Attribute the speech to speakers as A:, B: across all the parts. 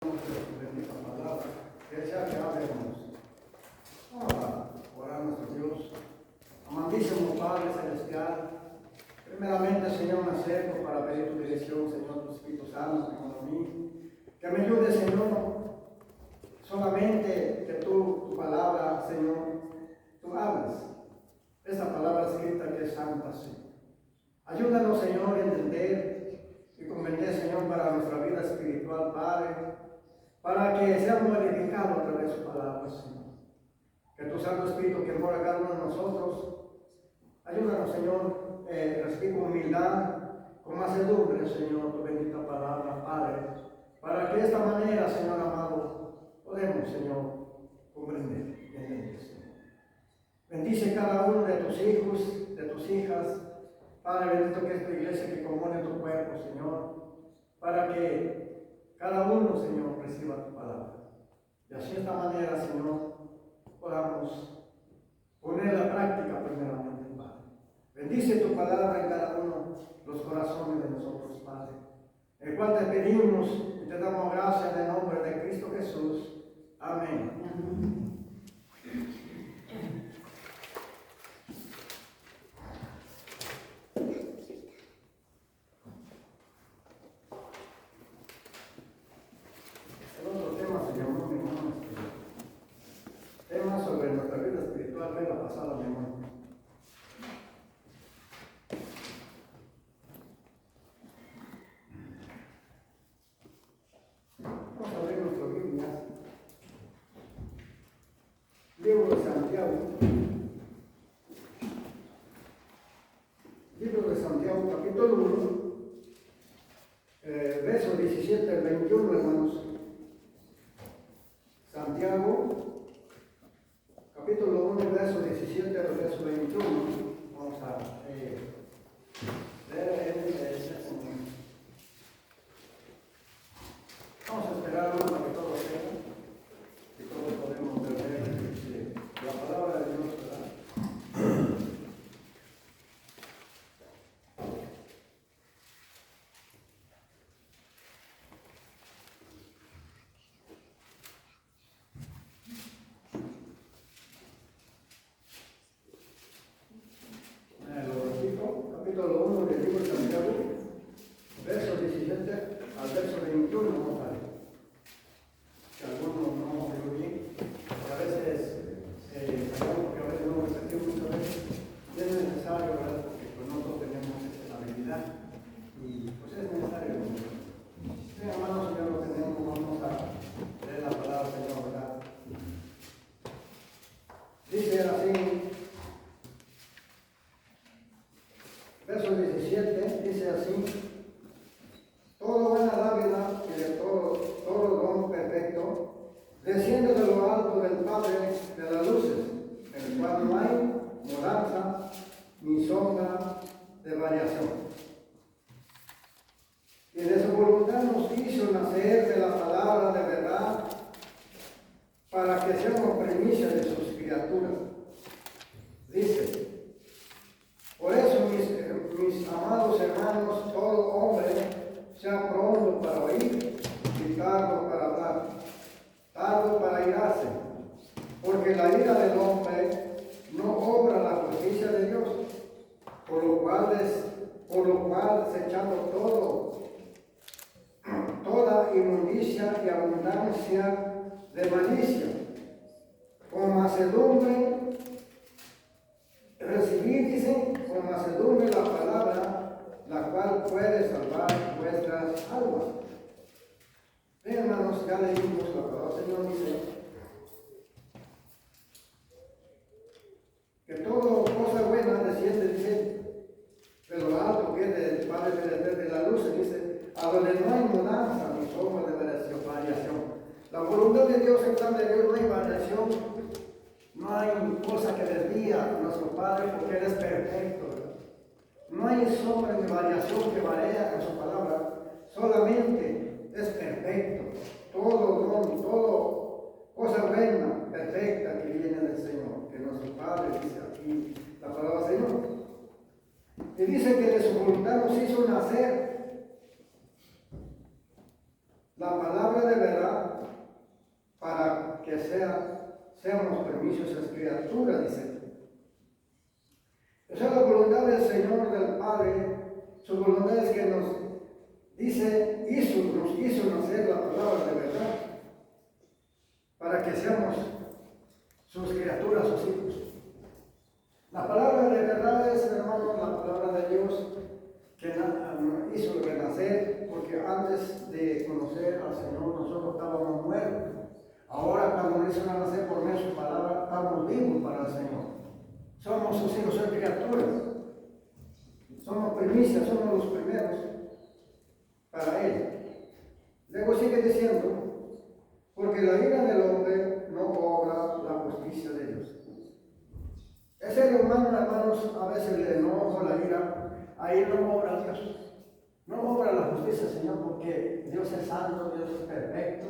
A: Bendita palabra, que sea que hablemos. Vamos a orar a nuestro Dios. Amantísimo Padre Celestial, primeramente, Señor, me acerco para pedir tu dirección, Señor, tu Espíritu Santo, en mí. Que me ayude, Señor, solamente que tu palabra, Señor, tú hables. Esa palabra escrita que es santa, Señor. Ayúdanos, Señor, a entender y comprender, Señor, para nuestra vida espiritual, Padre, para que seamos edificados a través de su palabra, Señor. Que tu Santo Espíritu que mora cada uno de nosotros, ayúdanos, Señor, recibir con humildad, con mansedumbre, Señor, tu bendita palabra, Padre, para que de esta manera, Señor amado, podemos, Señor, comprender y entender, Señor. Bendice cada uno de tus hijos, de tus hijas, Padre bendito, que es tu iglesia que compone tu cuerpo, Señor, para que cada uno, Señor, reciba tu palabra. Y así de esta manera, Señor, podamos poner la práctica primeramente, Padre. Bendice tu palabra en cada uno de los corazones de nosotros, Padre, el cual te pedimos y te damos gracias en el nombre de Cristo Jesús. Amén. Amén. La pasada memoria. Vamos a abrir nuestra Biblia. Libro de Santiago. Libro de Santiago, capítulo 1, versos 17 al 21, hermanos. Santiago, capítulo 1, verso 17 al verso 21. Vamos a leer vamos a esperar para que todo sea y todos podemos ver la palabra de Dios, ¿verdad? Capítulo 1 del libro de Santiago, verso 17 al verso 21, vamos a ver. Que algunos no oyen bien, porque a veces, porque a veces no lo sentimos muchas veces, y es necesario, ¿verdad? Porque pues nosotros tenemos esa habilidad, y pues es necesario. Bien, hermanos, ya lo tenemos, vamos a leer la palabra del Señor, ¿verdad? Dice así, verso 17, dice así: todo buena dádiva y de todo don perfecto desciende de lo alto del Padre de las luces, en el cual no hay mudanza ni sombra de variación. Y de su voluntad nos hizo nacer de la palabra de verdad, para que seamos primicia de sus criaturas. Dice: por eso, mis amados hermanos, todo hombre sea pronto para oír y tardo para hablar, tardo para irarse, porque la ira del hombre no obra la justicia de Dios, por lo cual desechando toda inmundicia y abundancia de malicia, con mansedumbre recibid, dice, con mansedumbre la palabra, la cual puede salvar vuestras almas. Bien, hermanos, ya leímos la palabra. El Señor dice que toda cosa buena desciende, dice, de lo alto, que es del Padre de la luz, dice, a donde no hay mudanza ni sombra de variación. La voluntad de Dios, en plan de Dios, no hay variación. No hay cosa que desvía a nuestro Padre, porque Él es perfecto. No hay sombra de variación que varía en su palabra. Solamente es perfecto. Todo don, todo cosa buena, perfecta que viene del Señor. Que nuestro Padre dice aquí la palabra del Señor. Y dice que de su voluntad nos hizo nacer la palabra de verdad, seamos permisas criaturas, dice. Esa es la voluntad del Señor, del Padre. Su voluntad es que nos dice, nos hizo nacer la palabra de verdad, para que seamos sus criaturas, sus hijos. La palabra de verdad es, hermanos, la palabra de Dios que hizo renacer, porque antes de conocer al Señor nosotros estábamos muertos. Ahora, cuando nos hizo nacer por medio de su palabra, estamos vivos para el Señor. Somos sus hijos, sus criaturas. Somos primicias, somos los primeros para Él. Luego sigue diciendo, porque la ira del hombre no obra la justicia de Dios. El ser humano, hermanos, a veces el enojo, la ira, ahí no obra Dios. No obra la justicia, Señor, porque Dios es santo, Dios es perfecto.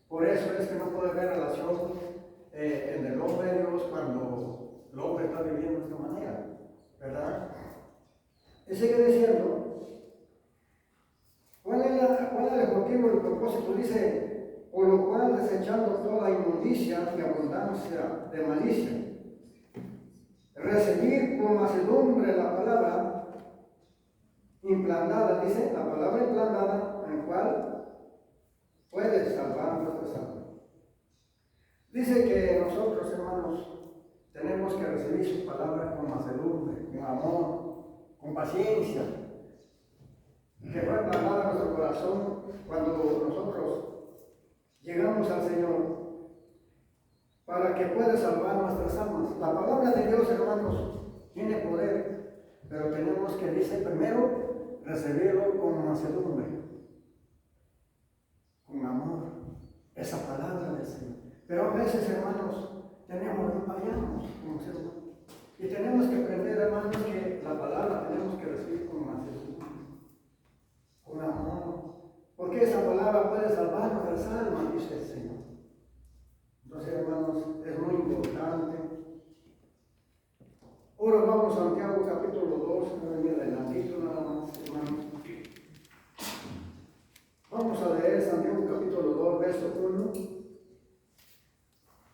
A: Por eso es que no puede haber relación en el hombre y Dios cuando el hombre está viviendo de esta manera, ¿verdad? Y sigue diciendo, ¿cuál es el motivo, el propósito? Dice, por lo cual desechando toda inmundicia y abundancia de malicia, recibir con mansedumbre la palabra implantada, dice, la palabra implantada, en cual puede salvar nuestras almas. Dice que nosotros, hermanos, tenemos que recibir sus palabras con mansedumbre, con amor, con paciencia, que fue plantada en nuestro corazón cuando nosotros llegamos al Señor, para que pueda salvar nuestras almas. La palabra de Dios, hermanos, tiene poder, pero tenemos que, dice, primero recibirlo con mansedumbre, con amor, esa palabra del Señor. Pero a veces, hermanos, fallamos como ser humano. Y tenemos que aprender, hermanos, que la palabra tenemos que recibir con mansedumbre, con amor, porque esa palabra puede salvar nuestras almas, dice el Señor. Entonces, hermanos, es muy importante. Ahora vamos a Santiago capítulo 2, adelantito nada más, hermanos. Vamos a leer Santiago capítulo 2, verso 1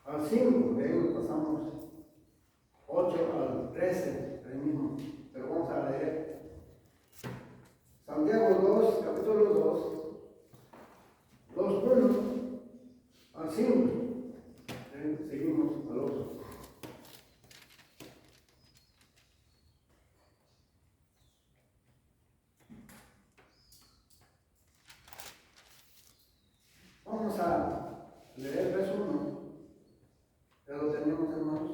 A: al 5, de ahí nos pasamos 8 al 13, ahí mismo, pero vamos a leer Santiago 2, capítulo 2, 1 al 5. Seguimos al otro. Vamos a leer verso 1. ¿Ya lo tenemos, hermanos?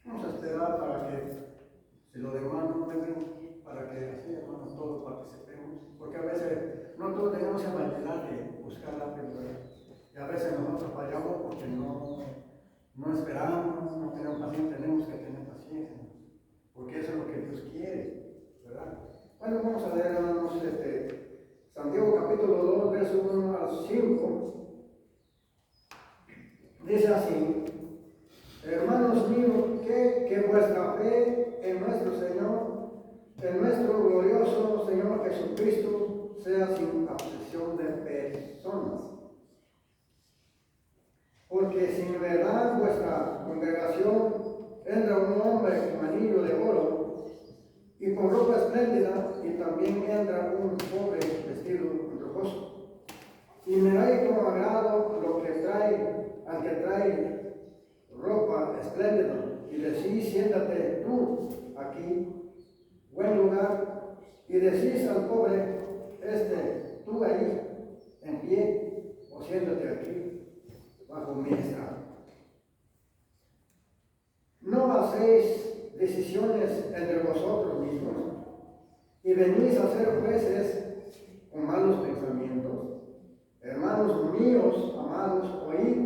A: Vamos a esperar para que, si lo demás no tenemos, para que así, hermanos, todos participemos. Porque a veces no todos tenemos la manera de buscar la verdad. Y a veces nosotros fallamos porque no esperamos, no tenemos paciencia, tenemos que tener paciencia, porque eso es lo que Dios quiere, ¿verdad? Bueno, vamos a leer, hermanos, Santiago capítulo 2, verso 1 al 5. Dice así, hermanos míos, que vuestra fe en nuestro Señor, en nuestro glorioso Señor Jesucristo, sea sin acepción de personas. Porque si en verdad vuestra congregación entra un hombre con anillo de oro y con ropa espléndida, y también entra un pobre vestido andrajoso, y miráis con agrado lo que trae, al que trae ropa espléndida, y decís, siéntate tú aquí, buen lugar, y decís al pobre, tú ahí, en pie, o siéntate aquí, bajo mi estrado. No hacéis decisiones entre vosotros mismos y venís a ser jueces con malos pensamientos. Hermanos míos, amados, oíd,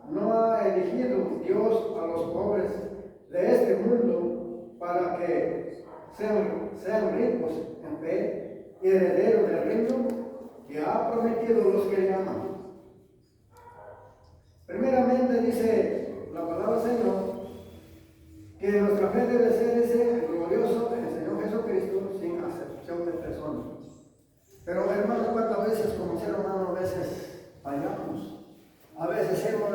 A: no ha elegido Dios a los pobres de este mundo para que sean ricos en fe y herederos del reino que ha prometido los que le aman. Primeramente dice la palabra Señor que nuestra fe debe ser ese glorioso en el Señor Jesucristo sin acepción de personas. Pero hermanos, ¿cuántas veces como ser humano a veces fallamos? A veces hacemos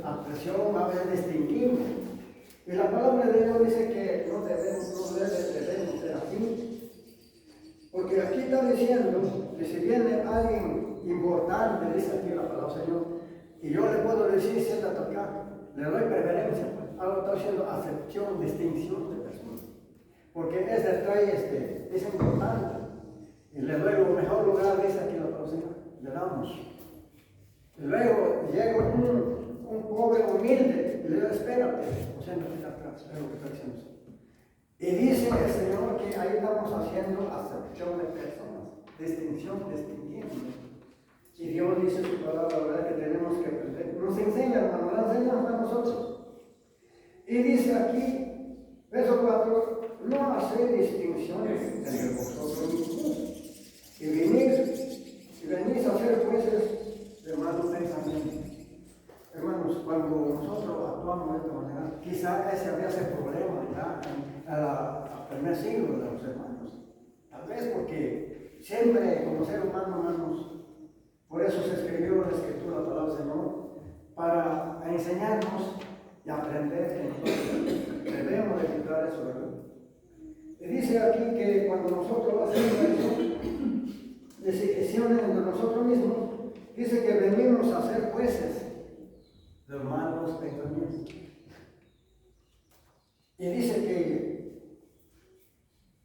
A: apreciación, a veces distinguimos. Y la palabra de Dios dice que no debemos ser así. Porque aquí está diciendo que si viene alguien importante, dice aquí la palabra del Señor, y yo le puedo decir, siéntate acá, le doy preferencia, pues. Ahora está haciendo acepción, distinción de personas. Porque ese trae, es importante. Y le doy el mejor lugar, dice aquí la palabra del Señor, le damos. Y luego llega un pobre humilde y le digo, espérate, o sea, no está atrás, es lo que está diciendo. Y dice el Señor que ahí estamos haciendo acepción de personas, distinción, distinguiendo. Y Dios dice su palabra, ¿verdad? Que tenemos que aprender. Nos enseña, hermano, la enseñamos a nosotros. Y dice aquí, verso 4, no hacéis distinciones entre vosotros mismos. Y venís a ser jueces de malos pensamientos. Hermanos, cuando nosotros actuamos de esta manera, quizá ese había ese problema ya al primer siglo de los hermanos. Tal vez porque siempre como ser humano, hermanos, por eso se escribió la Escritura, la palabra del Señor, para enseñarnos y aprender que nosotros debemos de quitar eso, ¿verdad? Y dice aquí que cuando nosotros hacemos eso, decisiones entre nosotros mismos, dice que venimos a ser jueces de los malos pensamientos. Y dice que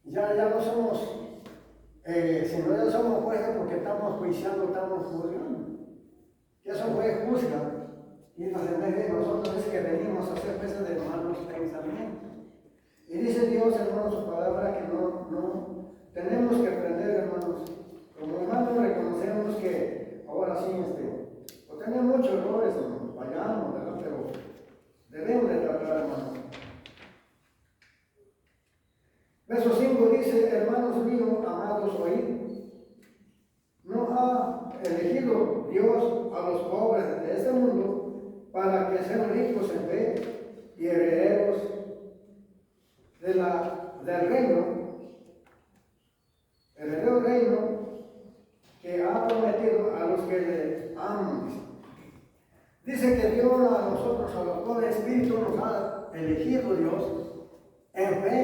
A: ya no somos, sino ya somos jueces porque estamos juiciando, estamos juzgando. Ya son jueces juzgan. Y en vez de nosotros es que venimos a ser jueces de malos pensamientos. Y dice Dios, hermanos, su palabra que no tenemos que aprender, hermanos. Como hermanos reconocemos que ahora sí, pues tenemos muchos errores, hermanos, fallamos, ¿verdad? Pero debemos de tratar, hermanos. Verso 5 dice, hermanos míos, amados, oíd. No ha elegido Dios a los pobres de este mundo para que sean ricos en fe y herederos del reino que ha prometido a los que le aman. Dice que Dios a nosotros, a los pobres espíritus, nos ha elegido Dios en fe,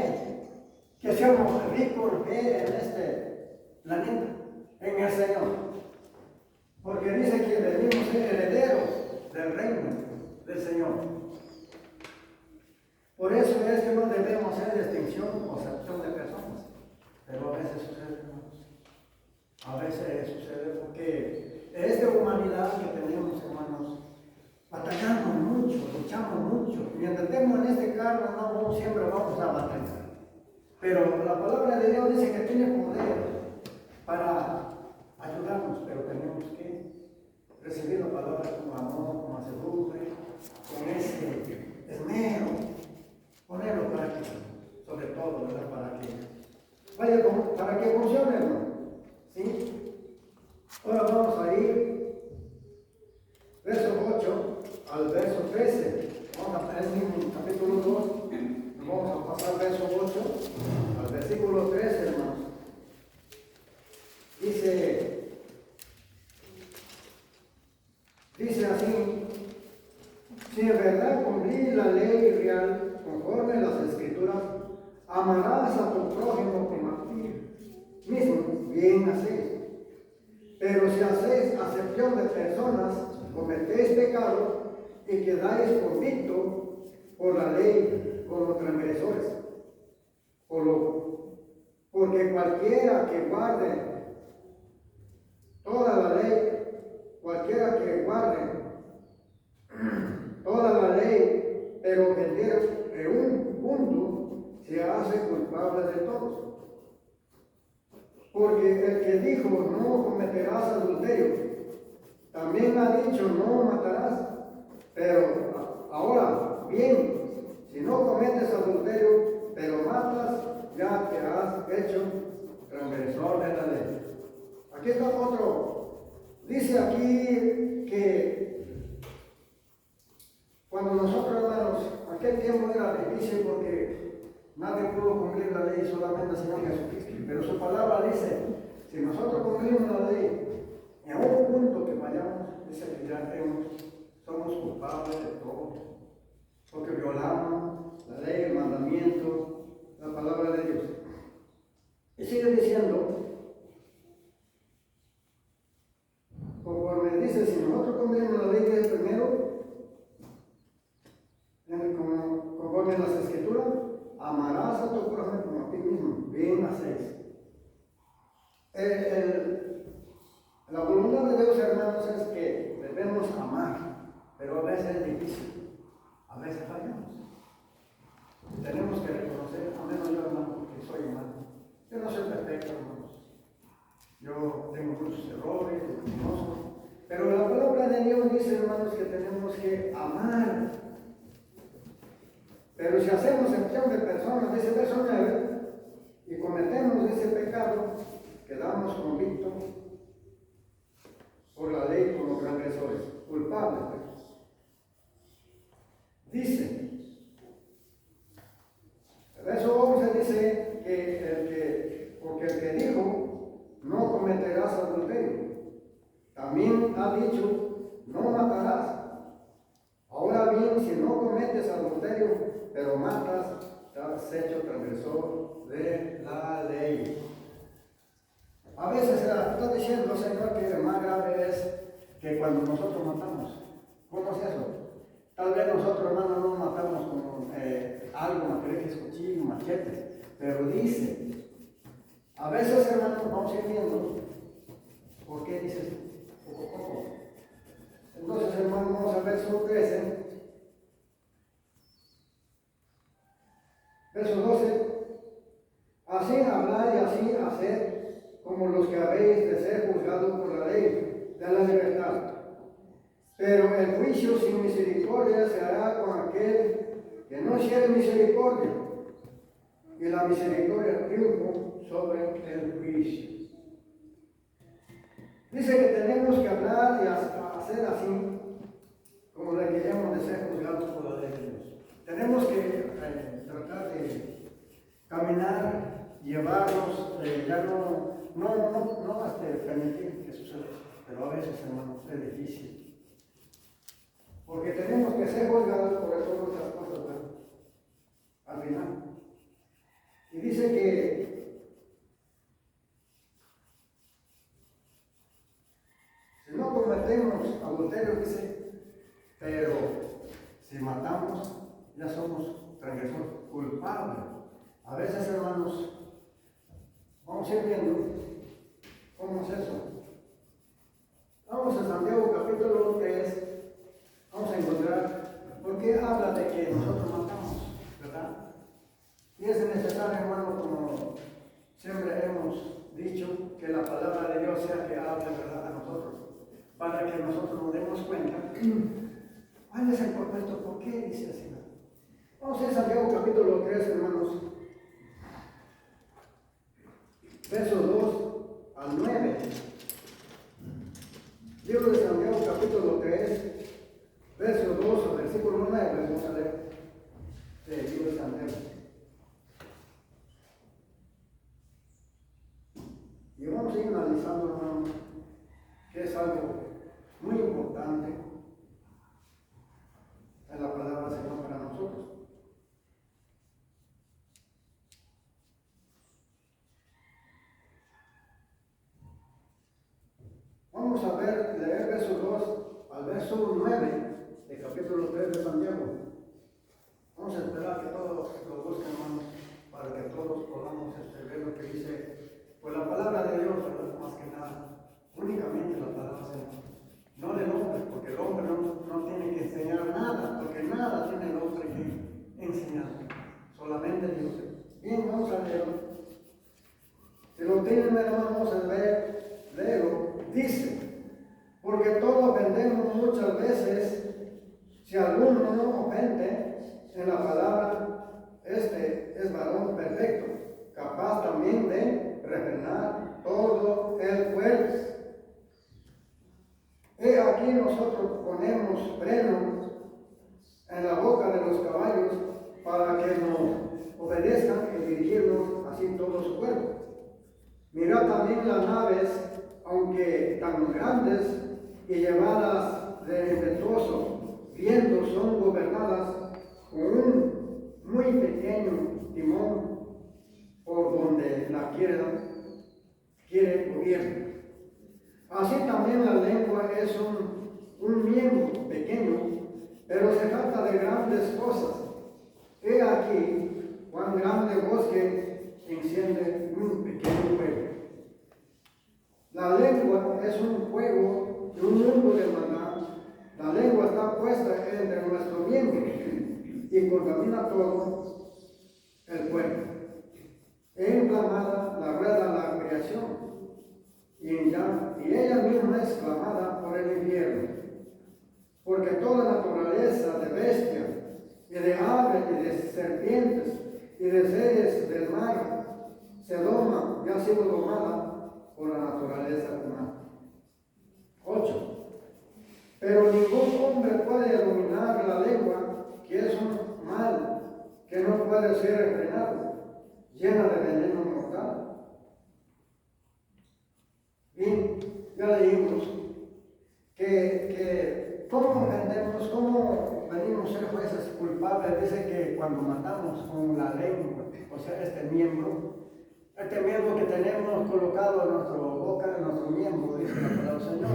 A: que seamos ricos en fe en este planeta, en el Señor. Porque dice que debemos ser herederos del reino del Señor. Por eso es que no debemos hacer distinción o acepción de personas. Pero a veces sucede, hermanos. A veces sucede porque esta humanidad que tenemos, hermanos, batallamos mucho, luchamos mucho. Mientras estemos en este carro, no siempre vamos a batallar. Pero la palabra de Dios dice que tiene poder para ayudarnos, pero tenemos que recibir la palabra con amor, con mansedumbre, con ese esmero, ponerlo práctico, sobre todo, ¿verdad? Para que funcione, hermano. ¿Sí? Ahora vamos a ir, verso 8 al verso 13. Vamos a el mismo capítulo 2. Vamos a pasar verso 8 al versículo 13, hermanos. Dice así: si en verdad cumplís la ley real conforme a las Escrituras, amarás a tu prójimo como a ti mismo, bien hacéis. Pero si hacéis acepción de personas, cometéis pecado y quedáis convictos por la ley como transgresores. Porque cualquiera que guarde toda la ley, pero vendiere un punto, se hace culpable de todos. Porque el que dijo, no cometerás adulterio, también ha dicho, no matarás. Pero ahora, bien, si no cometes adulterio, pero matas, ya te has hecho transgresor de la ley. Aquí está otro. Dice aquí que cuando nosotros, hermanos, aquel tiempo era difícil porque nadie pudo cumplir la ley, solamente el Señor Jesucristo. Pero su palabra dice, si nosotros cumplimos la ley, en un punto que vayamos, dice que ya somos proclaman la ley, el mandamiento, la palabra de Dios. Y sigue diciendo, conforme dice, si nosotros cumplimos la ley que es primero, conforme a las escrituras, amarás a tu prójimo como a ti mismo. Bien hacéis. La voluntad de Dios, hermanos, es que debemos amar, pero a veces es difícil, a veces fallamos. Tenemos que reconocer, a menos yo, hermano, que soy humano. Yo no soy perfecto, hermanos. Yo tengo muchos errores, lo conozco. Pero la palabra de Dios dice, hermanos, que tenemos que amar. Pero si hacemos excepción de personas, dice verso 9, y cometemos ese pecado, quedamos convictos por la ley como transgresores, culpables. Dice, el verso 11 dice porque el que dijo, no cometerás adulterio, también ha dicho, no matarás. Ahora bien, si no cometes adulterio, pero matas, te has hecho transgresor de la ley. A veces está diciendo, Señor, que lo más grave es que cuando nosotros matamos. ¿Cómo es eso? Tal vez nosotros, hermanos, no matamos con algo, materiales, cuchillos, machetes, pero dice, a veces, hermanos, vamos a ir viendo, ¿por qué dices poco a poco? Entonces, hermanos, vamos al verso 13. Verso 12, así hablar y así hacer, como los que habéis de ser juzgados por la ley de la libertad. Pero el juicio sin misericordia se hará con aquel que no hiciere misericordia, y la misericordia triunfa sobre el juicio. Dice que tenemos que hablar y hacer así, como de que debemos de ser juzgados por la ley de Dios. Tenemos que tratar de caminar, llevarnos, ya no permitir que suceda, pero a veces, hermanos, es difícil. Porque tenemos que ser juzgados por todas otras cosas, ¿verdad? Al final. Y dice que si no cometemos adulterio, dice, pero si matamos, ya somos transgresores culpables. A veces, hermanos, vamos a ir viendo cómo es eso. Vamos a Santiago capítulo 3, vamos a encontrar por qué habla de que nosotros matamos, ¿verdad? Y es necesario, hermano, como siempre hemos dicho, que la palabra de Dios sea que hable, ¿verdad?, a nosotros, para que nosotros nos demos cuenta cuál es el propósito, por qué dice así. Vamos a Santiago capítulo 3, hermanos, versos 2 al 9. Libro de Santiago capítulo 3, verso 2 al versículo 9, vamos a leer el libro de Santiago. Y vamos a ir analizando, hermanos, que es algo muy importante en la palabra del Señor para nosotros. Vamos a leer verso 2 al verso 9 del capítulo 3 de Santiago. Vamos a esperar que todos lo busquen, hermanos, para que todos podamos ver lo que dice, pues la palabra de Dios, ¿verdad?, más que nada, únicamente la palabra de Dios, no del hombre, porque el hombre no tiene que enseñar nada, porque nada tiene el hombre que enseñar, solamente Dios. Bien, vamos a leerlo. Si lo tienen, hermanos, vamos a leerlo. Dice, porque todos ofendemos muchas veces, si alguno no ofende en la palabra, este es varón perfecto, capaz también de refrenar todo el cuerpo. He aquí nosotros ponemos freno en la boca de los caballos para que nos obedezcan y dirigirnos así todo su cuerpo. Mirad también las naves, aunque tan grandes y llevadas de impetuoso viento, son gobernadas con un es un miembro pequeño, pero se trata de grandes cosas. He aquí cuán grande bosque enciende un pequeño fuego. La lengua es un fuego de un mundo de maldad. La lengua está puesta entre nuestros miembros y contamina todo el cuerpo. He inflamada la rueda de la creación y ella misma es clamada por el infierno. Porque toda naturaleza de bestias y de aves y de serpientes y de seres del mar se doma y ha sido domada por la naturaleza humana. 8. Pero ningún hombre puede dominar la lengua, que es un mal que no puede ser refrenado, llena de veneno mortal. Y ya leímos que cómo vendemos, cómo venimos a ser jueces culpables. Dice que cuando matamos con la lengua, o sea, este miembro que tenemos colocado en nuestra boca, en nuestro miembro, dice la palabra del Señor.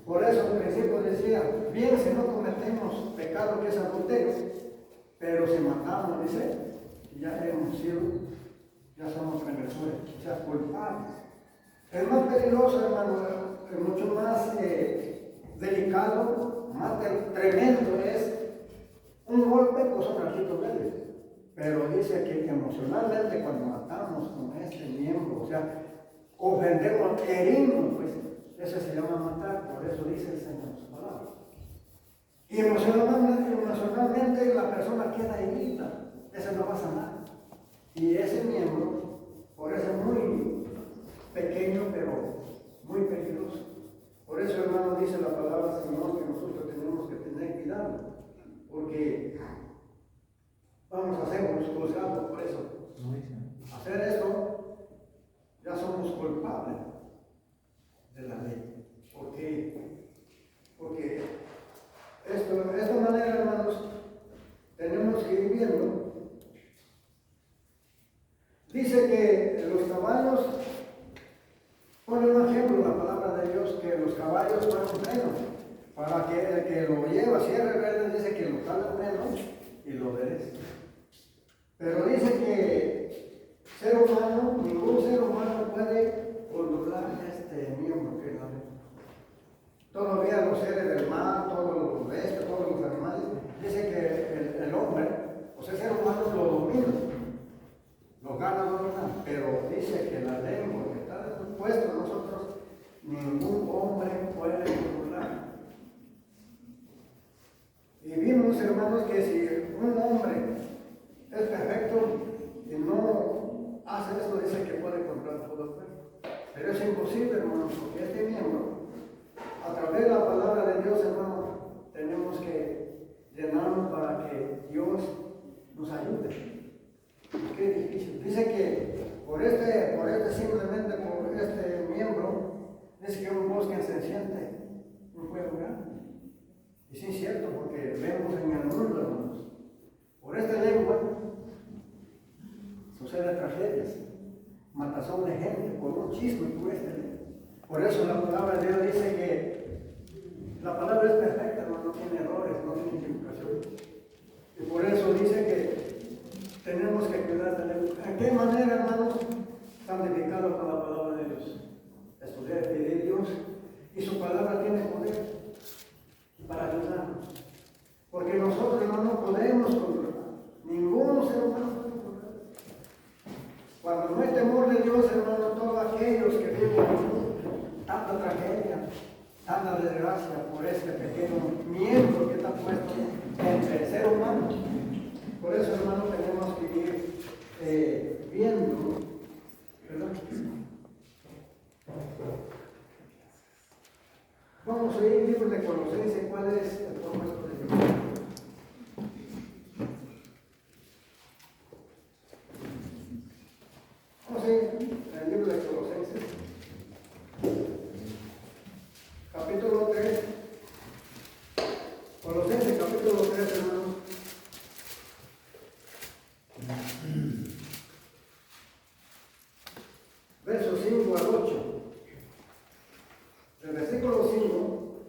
A: Por eso el principio decía, bien si no cometemos pecado que es adulterio, pero si matamos, dice, ya hemos sido, ya somos transgresores, o sea, culpables. Es más peligroso, hermano, es mucho más delicado, más tremendo es un golpe, pues un ratito leve. Pero dice que emocionalmente cuando matamos con este miembro, o sea, ofendemos, herimos, pues eso se llama matar, por eso dice el Señor en su palabra. Y emocionalmente la persona queda herida, ese no va a sanar. Y ese miembro, por eso es muy pequeño, pero muy peligroso. Por eso, hermano, dice la palabra del Señor que nosotros tenemos que tener cuidado, porque vamos a ser juzgados por eso. Hacer esto, ya somos culpables de la ley. Porque de esta manera, hermanos, tenemos que ir viendo. Dice que los caballos, pone un ejemplo la palabra de Dios, que los caballos fueron frenos, para que el que lo lleva, cierre verde, dice que lo jala freno y lo obedece. Pero dice que ningún ser humano puede controlar este miembro que es la lengua. Todavía los seres del mar, todos los bestias, todos los animales, dice que el hombre, o sea, el ser humano lo domina, lo gana, pero dice que la lengua que está puesta en nosotros, ningún hombre puede controlar. Y vimos, hermanos, que si un hombre es perfecto y no hace eso, dice que puede controlar todo el cuerpo. Pero es imposible, hermanos, porque este miembro, a través de la palabra de Dios, hermano, tenemos que llenarnos para que Dios nos ayude. Qué difícil. Dice que simplemente por este miembro, dice que un bosque se siente un fuego grande. Y sí es cierto, porque vemos en el mundo, hermanos, por esta lengua suceden tragedias, matazón de gente, por un chisme por esta lengua. Por eso la palabra de Dios dice que la palabra es perfecta, no tiene errores, no tiene equivocación. Y por eso dice que tenemos que cuidar de la lengua. ¿En qué manera, hermanos? Santificados por la palabra de Dios. Estudiar y pedir a Dios, y su palabra tiene poder para ayudarnos. Porque nosotros, hermanos, no podemos controlar. Ningún ser humano puede controlar. Cuando no hay temor de Dios, hermanos, todos aquellos que viven tanta tragedia, tanta desgracia por este pequeño miembro que está puesto entre el ser humano. Por eso, hermano, tenemos que ir viendo, ¿verdad? Vamos a ir al libro de Colosenses, ¿cuál es el propósito de Dios? Vamos a ir al libro de Colosenses, capítulo 3. Colosenses, capítulo 3, hermanos. Versos 5 al 8. El versículo 5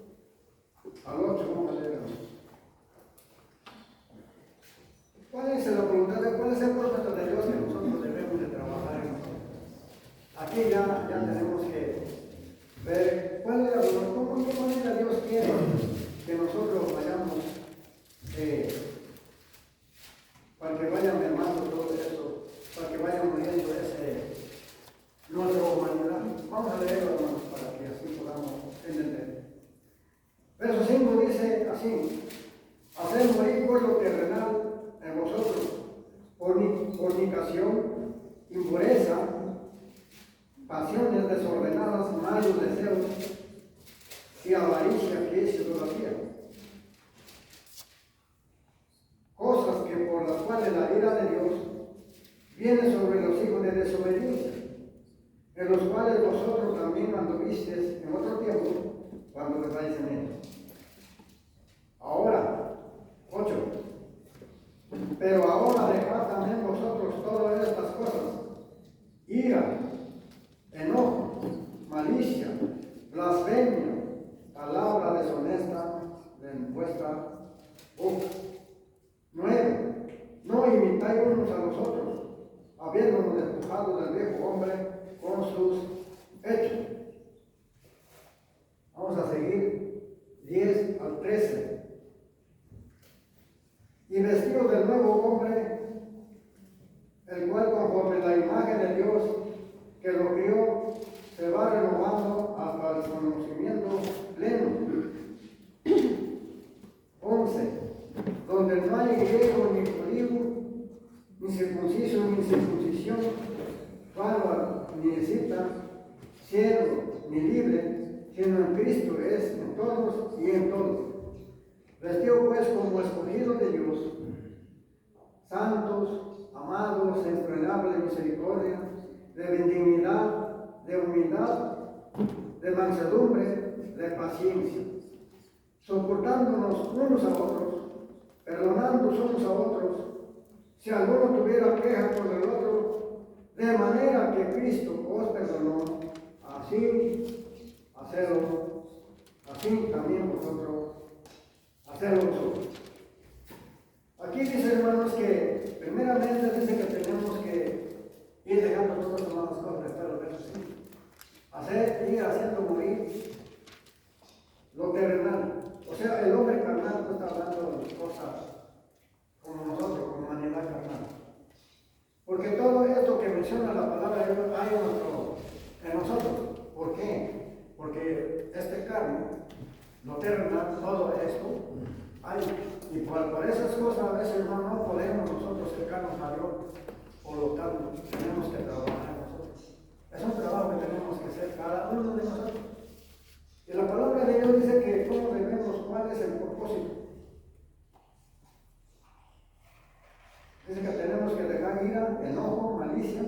A: dice así: hacer morir por lo terrenal en vosotros, fornicación, impureza, pasiones desordenadas, malos deseos y avaricia, que es idolatría. Cosas que por las cuales la ira de Dios viene sobre los hijos de desobediencia, en los cuales vosotros también anduvisteis en otro tiempo cuando estáis en ellos. Ahora, 8. Pero ahora dejad también vosotros todas estas cosas: ira, enojo, malicia, blasfemia, palabra deshonesta de vuestra boca. 9. No imitáis unos a los otros, habiéndonos despojado del viejo hombre con sus hechos. Vamos a seguir 10 al 13. Y vestidos del nuevo hombre, el cual conforme la imagen de Dios que lo crió, se va renovando hasta el conocimiento pleno. 11. Donde no hay griego ni judío, ni circunciso ni circuncisión, bárbaro ni escita, siervo ni libre, sino en Cristo es en todos y en todos. Vestido pues como escogido de Dios, santos, amados, entrañable misericordia, de benignidad, de humildad, de mansedumbre, de paciencia, soportándonos unos a otros, perdonándonos unos a otros, si alguno tuviera queja con el otro, de manera que Cristo os perdonó, así también vosotros, hacerlo vosotros. Aquí dice, hermanos, que primeramente dice que tenemos que ir dejando todas las malas cosas, está el verso 5. Ir haciendo morir lo terrenal. O sea, el hombre carnal no está hablando de cosas como nosotros, como humanidad carnal. Porque todo esto que menciona la palabra de Dios hay en nosotros. ¿Por qué? Porque este carne, lo terrenal, todo esto hay. Y por esas cosas a veces no podemos nosotros acercarnos a Dios. Por lo tanto, tenemos que trabajar nosotros. Es un trabajo que tenemos que hacer cada uno de nosotros. Y la palabra de Dios dice que cómo debemos, cuál es el propósito. Dice que tenemos que dejar ira, enojo, malicia,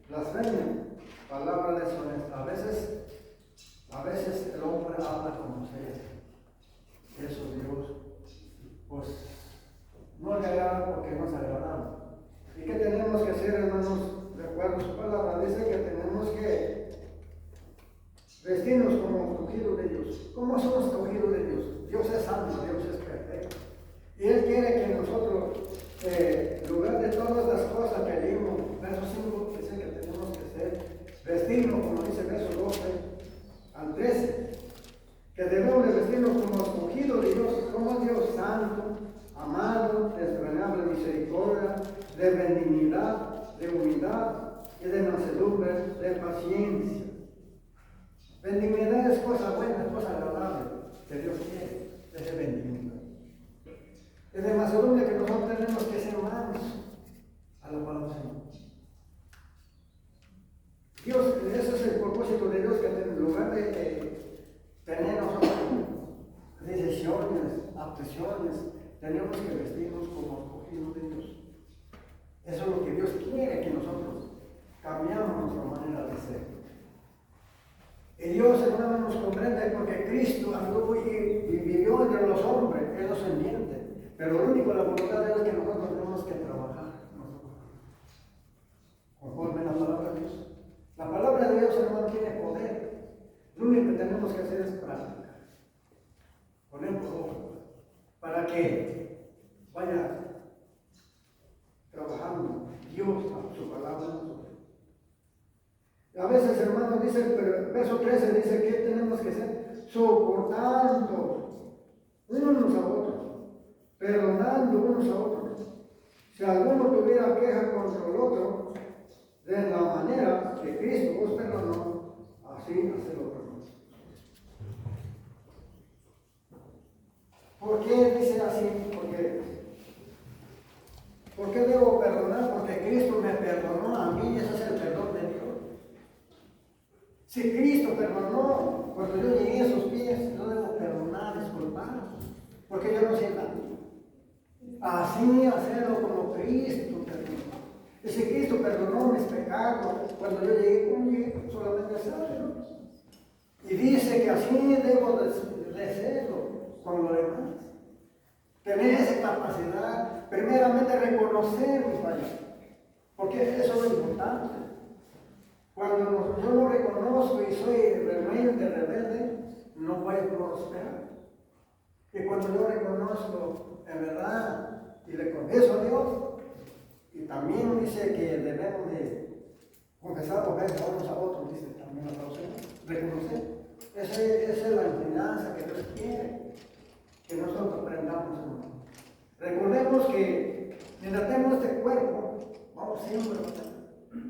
A: blasfemia, palabra deshonesta. A veces el hombre habla como sea. Eso Dios, pues, no le agrada porque no es agradable. ¿Y qué tenemos que hacer, hermanos? De acuerdo a su palabra, dice que tenemos que vestirnos como escogidos de Dios. ¿Cómo somos escogidos de Dios? Dios es santo, Dios es perfecto. Y Él quiere que nosotros, en lugar de todas las cosas que leímos, verso 5 dice que tenemos que ser, vestirnos, como dice el verso 12 al 13, que debemos de vestirnos como escogidos de Dios, como Dios santo, amado, de entrañable misericordia, de benignidad, de humildad y de mansedumbre, de paciencia. Benignidad es cosa buena, es cosa agradable que Dios quiere, es de benignidad. Es de mansedumbre que nosotros tenemos que ser mansos a la palabra del Señor. Dios, ese es el propósito de Dios, que en lugar de tener nosotros decisiones, actuaciones, tenemos que vestirnos como escogidos de Dios. Eso es lo que Dios quiere, que nosotros cambiamos nuestra manera de ser. Y Dios, hermano, nos comprende porque Cristo andó y vivió entre los hombres, Él nos entiende. Pero lo único, la voluntad de Dios es que nosotros tenemos que trabajar conforme a la palabra de Dios. La palabra de Dios, hermano, tiene poder. Lo único que tenemos que hacer es practicar, poner por obra, para que vaya trabajando Dios a su palabra en nosotros. A veces, hermano, dice, pero el verso 13 dice que tenemos que ser soportando unos a otros, perdonando unos a otros. Si alguno tuviera queja contra el otro, de la manera que Cristo os perdonó, así hacerlo. ¿Por qué dice así? ¿Por qué debo perdonar? Porque Cristo me perdonó a mí, ese es el perdón de Dios. Si Cristo perdonó cuando yo llegué a sus pies, yo debo perdonar, disculpar, porque yo no sé nada. Así hacerlo como Cristo perdonó. Y si Cristo perdonó mis pecados, cuando yo llegué, ¿cómo llegué? Solamente a hacerlo. Y dice que así debo de hacerlo con lo demás. Tener esa capacidad, primeramente reconocer mi fallo, porque eso es lo importante. Cuando yo no reconozco y soy rebelde, no voy a prosperar. Y cuando yo reconozco en verdad y le confieso a Dios, y también dice que debemos de confesar unos a otros, dice también la traducción, reconocer. Esa es la enseñanza que Dios quiere que nosotros aprendamos, hermano. Recordemos que mientras tenemos este cuerpo, vamos siempre a batallar.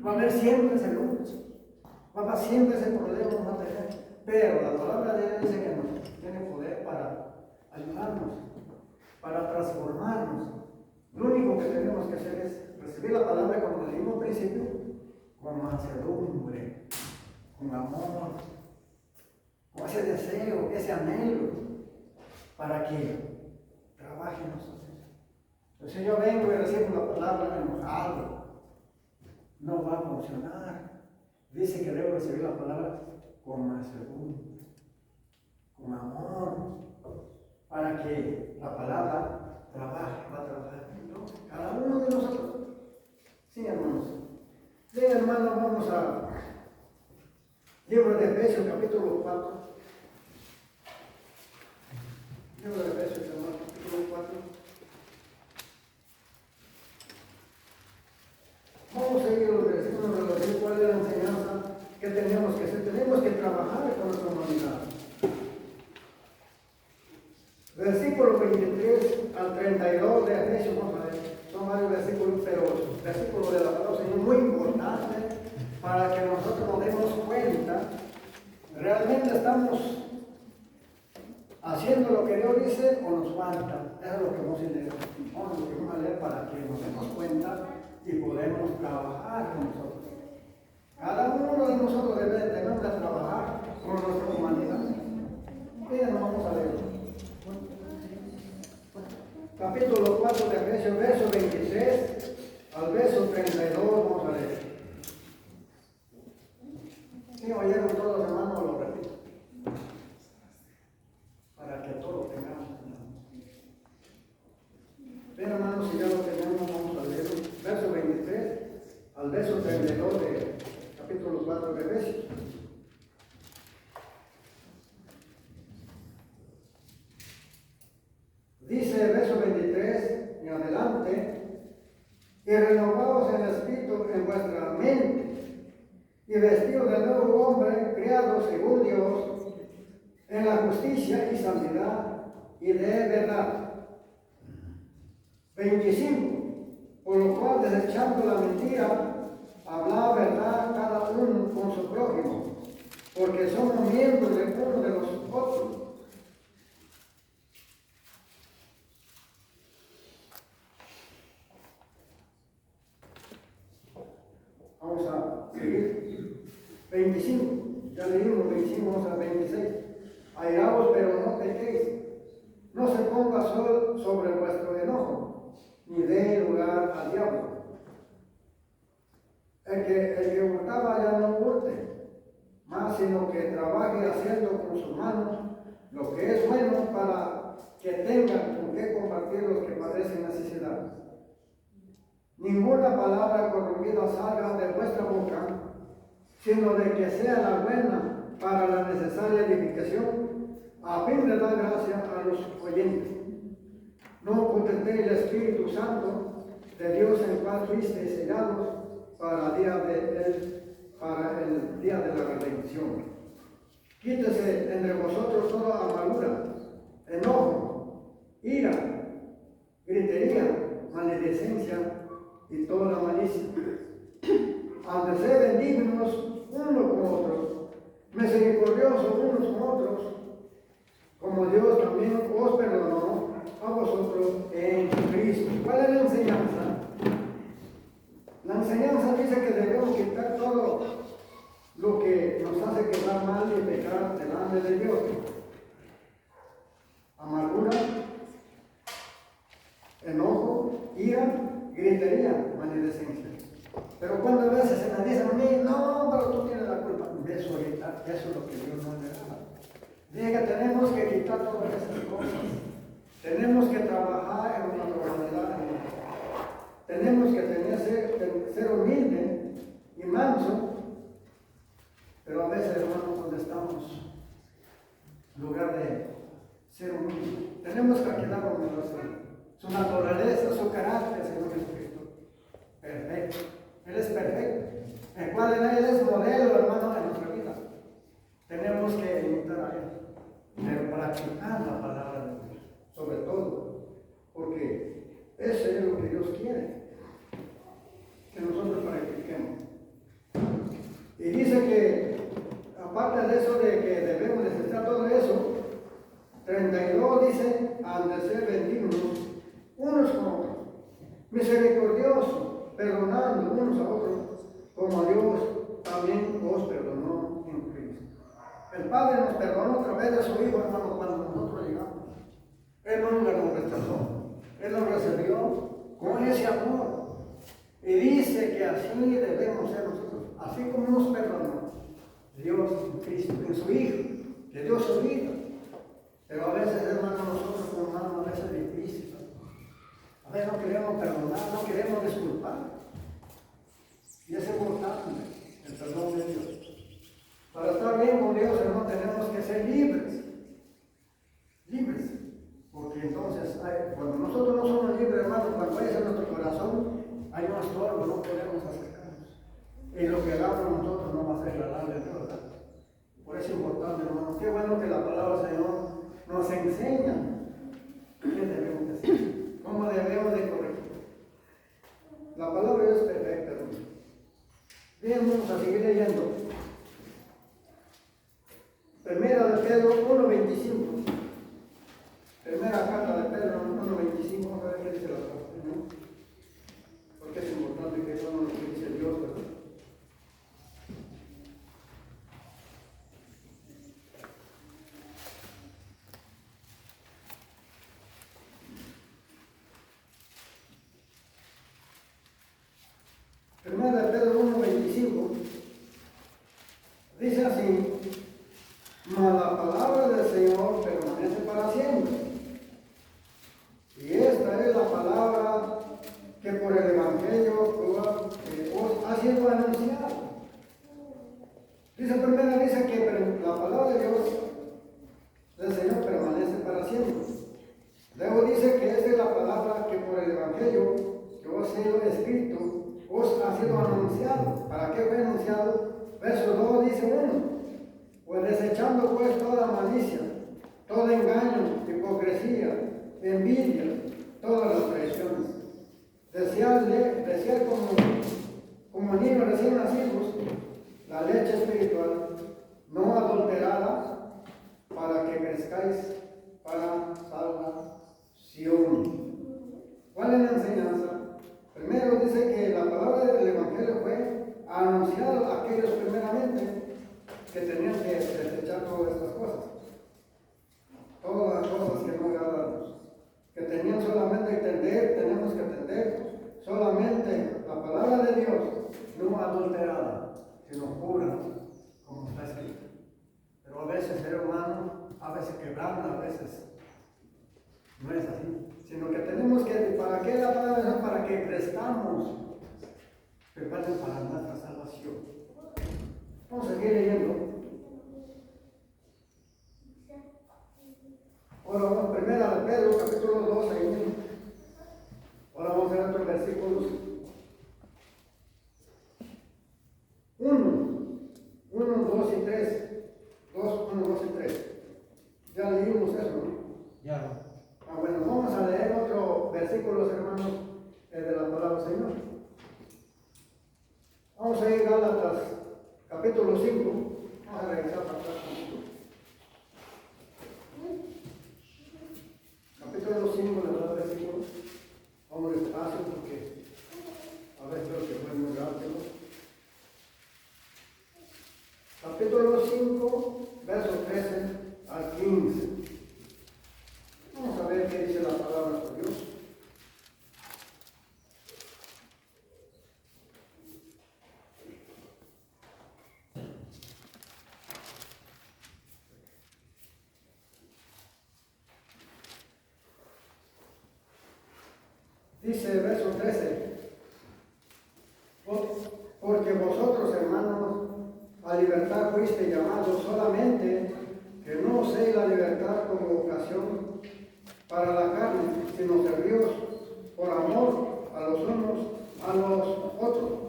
A: Va a haber siempre ese lucha, va a haber siempre ese problema material. Pero la palabra de Dios dice que nos tiene poder para ayudarnos, para transformarnos. Lo único que tenemos que hacer es recibir la palabra, como leímos al principio, con mansedumbre, con amor, con ese deseo, ese anhelo, para que trabaje en nosotros. Entonces yo vengo y recibo la palabra enojado, no va a funcionar. Dice que debo recibir la palabra con mansedumbre, con amor, para que la palabra trabaje, va a trabajar. ¿No? Cada uno de nosotros. Sí, hermanos. Bien, hermanos, vamos a libro de Efesios, capítulo 4. Libro de Efesios, hermanos, capítulo 4. Vamos a seguir los versículos relativos a cuál es la enseñanza que tenemos que hacer. Tenemos que trabajar con nuestra humanidad. Versículo 23 al 32 de Efesios, vamos a ver. Son varios versículos, pero versículos de la palabra del Señor muy importante para que nosotros nos demos cuenta. Realmente estamos haciendo lo que Dios dice o nos falta. Eso es lo que vamos a leer. Vamos a leer para que nos demos cuenta y podemos trabajar con nosotros. Cada uno de nosotros debemos de trabajar con nuestra humanidad. Bien, vamos a leer. Capítulo 4 de Efesios, verso 23 al verso 32, vamos a leer. Si oyeron todos, hermanos, lo repito, para que todos tengamos. Bien, hermanos, si ya lo tenemos, vamos a leer. Verso 23 al verso 32 de capítulo 4 de Efesios. Dice el verso 23 en adelante: y renovados en el espíritu en vuestra mente, y vestidos de nuevo hombre, creados según Dios, en la justicia y santidad y de verdad. 25. Por lo cual, desechando la mentira, hablad verdad cada uno con su prójimo, porque somos miembros de uno de los otros. Vamos a seguir. 25. Ya leímos 25, vamos a 26. Airaos, pero no pequéis. No se ponga sol sobre vuestro enojo, ni dé lugar al diablo. El que hurtaba ya no hurte, más sino que trabaje haciendo con sus manos lo que es bueno, para que tengan con qué compartir los que padecen necesidad. Ninguna palabra corrompida salga de vuestra boca, sino de que sea la buena para la necesaria edificación, a fin de dar gracia a los oyentes. No contentéis el Espíritu Santo de Dios, en el cual fuisteis sellados para el día de la redención. Quítese entre vosotros toda amargura, enojo, ira, gritería, maledicencia y toda la malicia. Han de ser benignos unos con otros, misericordiosos unos con otros, como Dios también os perdonó gritería, maledicencia. Pero cuando a veces se me dicen a mí, no, pero tú tienes la culpa de eso ahorita, eso es lo que Dios no le da. Dije que tenemos que quitar todas esas cosas. Tenemos que trabajar en una normalidad. Tenemos que ser humilde y manso. Pero a veces, hermanos, cuando estamos en lugar de ser humilde, tenemos que alquilar a su naturaleza, su carácter, Señor Jesucristo. Perfecto. Él es perfecto. El cual Él es modelo, hermano, de nuestra vida. Tenemos que imitar a Él, pero practicar la palabra de Dios, sobre todo, porque ese es lo que Dios quiere, que nosotros practiquemos. Y dice que, aparte de eso, de que debemos necesitar todo eso, 32 dice, han de ser bendignos unos con otros, misericordiosos, perdonando unos a otros, como Dios también os perdonó en Cristo. El Padre nos perdonó a través de su Hijo, hermano, cuando nosotros llegamos. Él nunca nos rechazó, Él nos recibió con ese amor. Y dice que así debemos ser nosotros, así como nos perdonó Dios en Cristo, en su Hijo, que dio su vida. Pero a veces, hermano, nosotros como hermanos, a veces es difícil. A veces no queremos perdonar, no queremos disculpar. Y es importante el perdón de Dios. Para estar bien con Dios, hermano, tenemos que ser libres. Libres. Porque entonces, cuando nosotros no somos libres, hermano, cuando es en nuestro corazón, hay un estorbo, no podemos acercarnos. Y lo que hagamos nosotros no va a ser agradable a Dios, ¿verdad? Por eso es importante, hermano. Qué bueno que la palabra del Señor nos enseña qué debemos de hacer, cómo debemos de corregir. La palabra de Dios es perfecta, hermano. Bien, vamos a seguir leyendo. Primera de Pedro 1:25. Primera carta de Pedro 1:25. Vamos a ver qué dice la palabra, ¿no? Porque es importante que veamos lo que dice Dios, ¿verdad? Primera de Pedro 1:25 dice así: mas la palabra del Señor permanece para siempre. Y esta es la palabra que por el Evangelio os ha sido anunciado. Dice primero, dice que la palabra de Dios del Señor permanece para siempre. Luego dice que esta es la palabra que por el Evangelio que os ha sido escrito, os ha sido anunciado. ¿Para qué fue anunciado? Verso 2 dice 1. Pues desechando pues toda malicia, todo engaño, hipocresía, envidia, todas las traiciones. Desear como niños recién nacidos la leche espiritual, no adulterada, para que crezcáis para salvación. ¿Cuál es la enseñanza? Primero dice que la palabra del Evangelio fue anunciada a aquellos primeramente que tenían que desechar todas estas cosas. Todas las cosas que no agradan a Dios. Que tenían solamente que entender, tenemos que entender solamente la palabra de Dios, no adulterada, sino pura, como está escrito. Pero a veces el ser humano, a veces quebranta, a veces no es así. Sino que tenemos que, ¿para qué la palabra de Dios? Para que crezcamos, preparen para nuestra salvación. Vamos a seguir leyendo. Ahora vamos, primera de Pedro, capítulo 2, ahí mismo. Ahora vamos a ver otros versículos. 1, 2 y 3. 1, 2 y 3. Ya leímos eso, ¿no?
B: Ya.
A: Bueno, vamos a leer otros versículos, hermanos, de la palabra del Señor. Vamos a ir a Gálatas, capítulo 5. Vamos a regresar para atrás. Capítulo 5, de los versículos. Vamos despacio porque a veces creo que fue muy rápido. Capítulo 5, versos 13 al 15. Vamos a ver qué dice la palabra de Dios. Dice el verso 13, porque vosotros, hermanos, a libertad fuiste llamados, solamente que no uséis la libertad como ocasión para la carne, sino servíos por amor a los unos a los otros.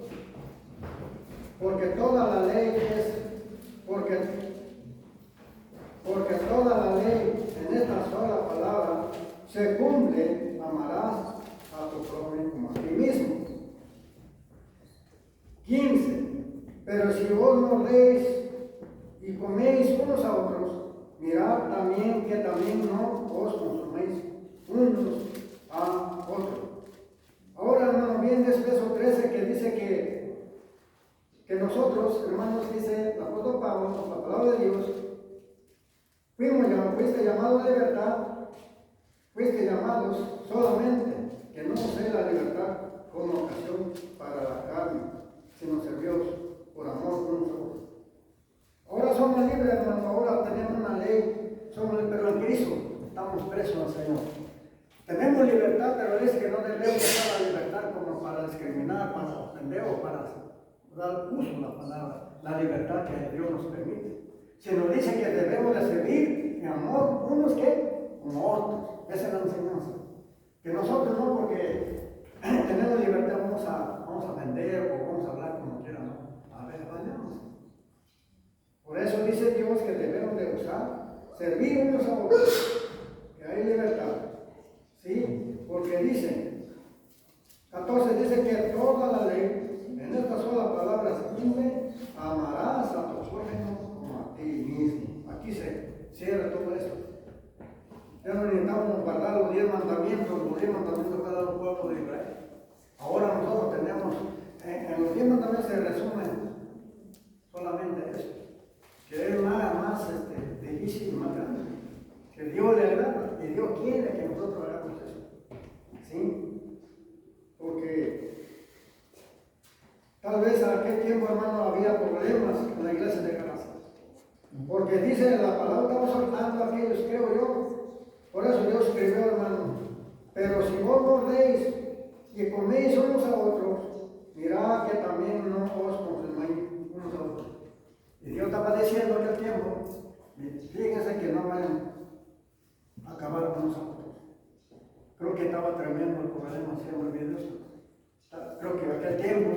A: Porque toda la ley toda la ley en esta sola palabra se cumple: amarás a tu prójimo como a ti mismo. 15. Pero si vos no leéis y coméis unos a otros, mirad también que también no os consuméis unos a otros. Ahora, hermano, bien desde verso 13 que dice que nosotros, hermanos, dice el apóstol Pablo, la palabra de Dios, fuiste llamados a libertad, fuiste llamados solamente que no sea la libertad como ocasión para la carne, sino servios por amor unos a otros. Ahora somos libres, hermano, ahora tenemos una ley, pero en Cristo estamos presos al Señor. Tenemos libertad, pero es que no debemos usar la libertad como para discriminar, para ofender o para dar uso a la palabra, la libertad que Dios nos permite. Se nos dice que debemos de servir en amor unos que como otros. Esa es la enseñanza. Que nosotros no, porque tenemos libertad, vamos a vender o vamos a hablar como quieran, ¿no? A ver, vayamos. Por eso dice Dios que debemos de usar, servir unos a otros, que hay libertad. ¿Sí? Porque dice, 14 dice que toda la ley, en esta sola palabra se cumple: amarás a tu prójimo como a ti mismo. Aquí se cierra todo esto. Ya no necesitamos guardar los 10 mandamientos de cada pueblo de Israel. Ahora nosotros tenemos, en los 10 mandamientos se resume solamente eso, que es más difícil y más grande, que Dios le agrada y Dios quiere que nosotros hagamos eso. ¿Sí? Porque tal vez a aquel tiempo, hermano, había problemas en la iglesia de Galacia. Porque dice la palabra, estamos soltando a aquellos, creo yo. Por eso Dios escribió, hermano: pero si vos mordéis y coméis unos a otros, mirad que también no os consumáis unos a otros. Y Dios estaba diciendo en aquel tiempo, fíjense que no vayan a acabar unos a otros. Creo que estaba tremendo el problema, se me olvidó eso. Creo que en aquel tiempo,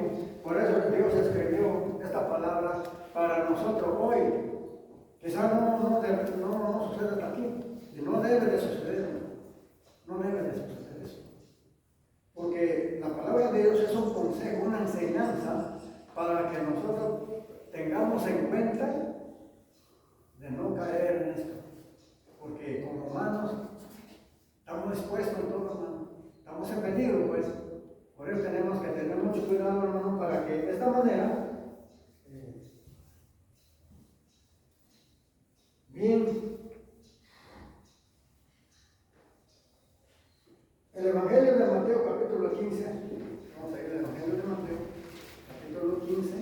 A: por eso Dios escribió esta palabra para nosotros hoy. Quizás no sucede hasta aquí, y no debe de suceder, no debe de suceder eso. Porque la palabra de Dios es un consejo, una enseñanza para que nosotros tengamos en cuenta de no caer en esto. Porque como humanos estamos expuestos en todo, hermano. Estamos en peligro, pues. Por eso tenemos que tener mucho cuidado, hermano, para que de esta manera, bien, el Evangelio de Mateo, capítulo 15, vamos a ir al Evangelio de Mateo, capítulo 15,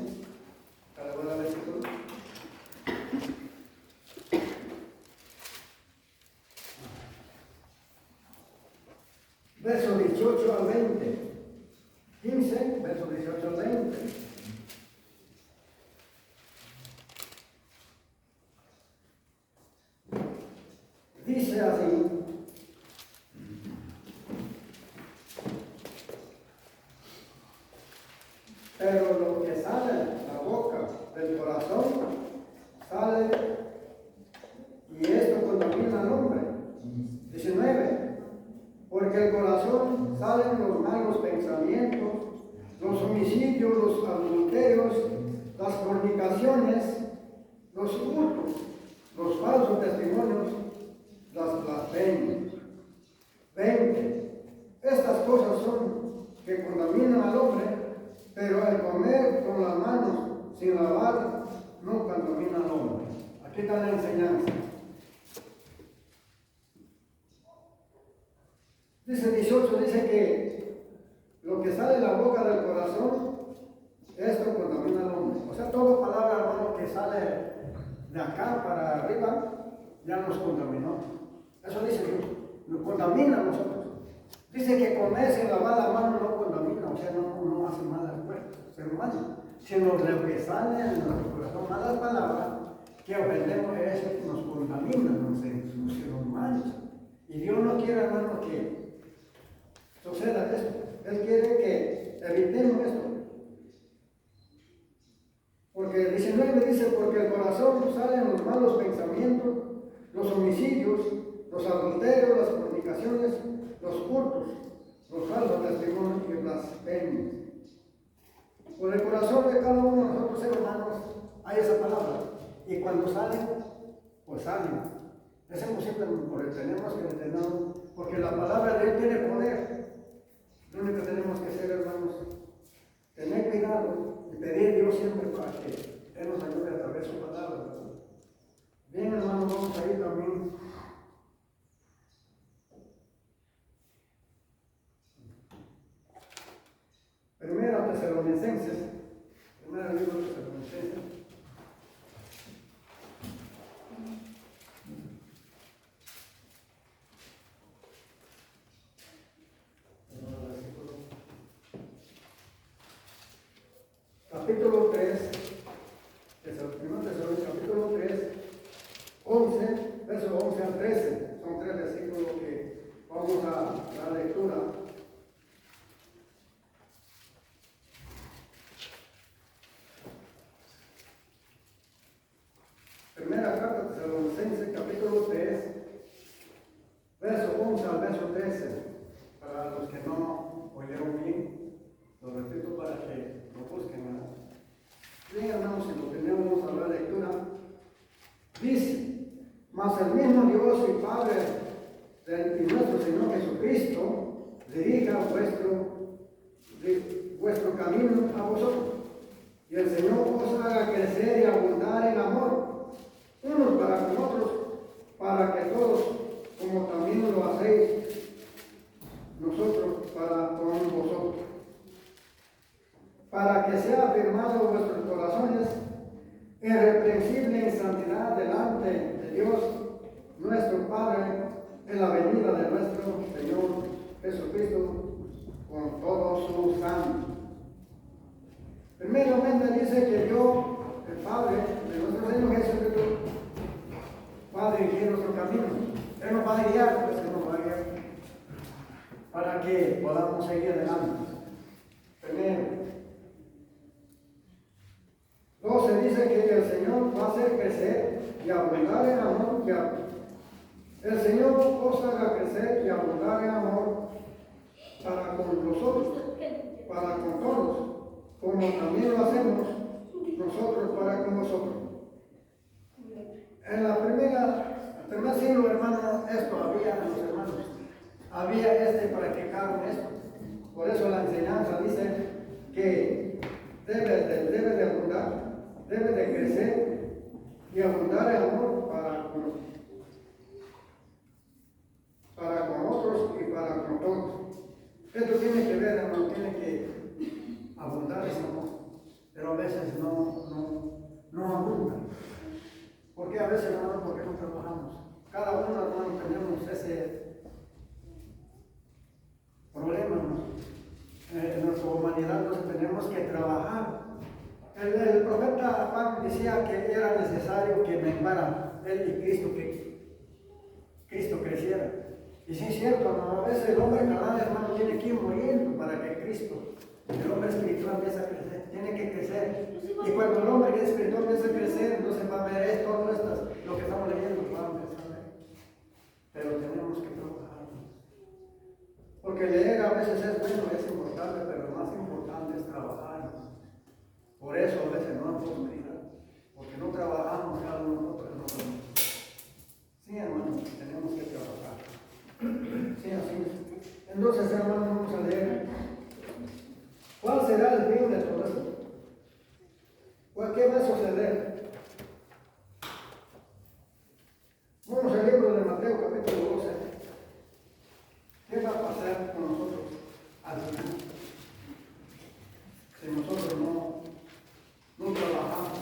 A: para ver el versículo. Versos 18 al 20. 15, versos 18 al 20. Dice así: pero lo que sale de la boca del corazón sale, y esto contamina al hombre. 19. Porque del corazón salen los malos pensamientos, los homicidios, los adulterios, las fornicaciones, los hurtos, los falsos testimonios, las blasfemias. 20. Estas cosas son que contaminan al hombre, pero el comer con las manos sin lavar no contamina al hombre. Aquí está la enseñanza. Dice 18, dice que lo que sale de la boca del corazón, esto contamina al hombre. O sea, toda palabra, hermano, que sale de acá para arriba, ya nos contaminó. Eso dice Dios, nos contamina a nosotros. Dice que comerse y lavar la mano no contamina, o sea, no hace mal al cuerpo, ser humano, sino lo que sale en nuestro corazón, malas palabras, que ofendemos a eso que nos contamina, nos ensucia, nos mancha. Y Dios no quiere, hermano, que suceda esto. Él quiere que evitemos esto. Porque el 19 dice, porque el corazón salen los malos pensamientos, los homicidios, los adulterios, las fornicaciones, los hurtos, los falsos testimonios y blasfemias. Por el corazón de cada uno de nosotros seres humanos hay esa palabra. Y cuando salen, pues salen. Es imposible, porque tenemos que detenernos, porque la palabra de Él tiene poder. Lo único que tenemos que hacer, hermanos, tener cuidado y pedir a Dios siempre para que Él nos ayude a través de su palabra. Bien, hermanos, vamos a ir también. Primera Tesalonicenses, primer libro de Tesalonicenses. Capítulo 3, primero Tesalonicenses, capítulo 3, 11, verso 11 al 13. Son 3 versículos que vamos a la lectura. Primera carta de Tesalonicenses, capítulo 3, verso 11 al verso 13. Para los que no oyeron bien, lo repito para que lo busquen. Bien, hermanos, si lo tenemos a la lectura, dice: mas el mismo Dios y Padre de nuestro Señor Jesucristo dirija vuestro camino a vosotros, y el Señor os haga crecer y abundar en amor, unos para con otros, para que todos, como también lo hacéis nosotros para con vosotros, para que sea afirmado vuestros corazones irreprensible en santidad delante de Dios nuestro Padre en la venida de nuestro Señor Jesucristo con todos sus santos. Primeramente dice que Dios, el Padre de nuestro Señor Jesucristo, va a dirigir nuestro camino. Él nos va a guiar, pues Él nos va a guiar para que podamos seguir adelante. Primero. 12 dice que el Señor va a hacer crecer y abundar en amor. El Señor os haga crecer y abundar en amor para con nosotros, para con todos, como también lo hacemos nosotros para con vosotros. En el primer siglo, hermano, esto había, los hermanos, había practicaron esto. Por eso la enseñanza dice que debe de abundar, debe de crecer y abundar el amor para con otros y para con todos. Esto tiene que ver, hermano, tiene que abundar ese amor, pero a veces no abunda. ¿Por qué a veces, hermano? Porque no trabajamos. Cada uno, hermano, tenemos ese problema, ¿no? En nuestra humanidad nos tenemos que trabajar. El profeta Juan decía que era necesario que menguara él y Cristo, que Cristo creciera. Y sí es cierto, ¿no? A veces el hombre carnal, hermano, tiene que ir muriendo para que Cristo, el hombre espiritual, empiece a crecer, tiene que crecer. Y cuando el hombre espiritual empieza a crecer, entonces va a ver todo esto, lo que estamos leyendo, va a empezar a ver. Pero tenemos que trabajar. Porque leer a veces es bueno, es importante, pero lo más importante es trabajar. Por eso a veces no hay prosperidad, porque no trabajamos cada uno de nosotros. Sí, hermano, tenemos que trabajar. Sí, así es. Entonces, hermano, vamos a leer. ¿Cuál será el fin de todo esto? ¿Qué va a suceder? Vamos al libro de Mateo, capítulo 12. ¿Qué va a pasar con nosotros al final? Si nosotros no trabajamos.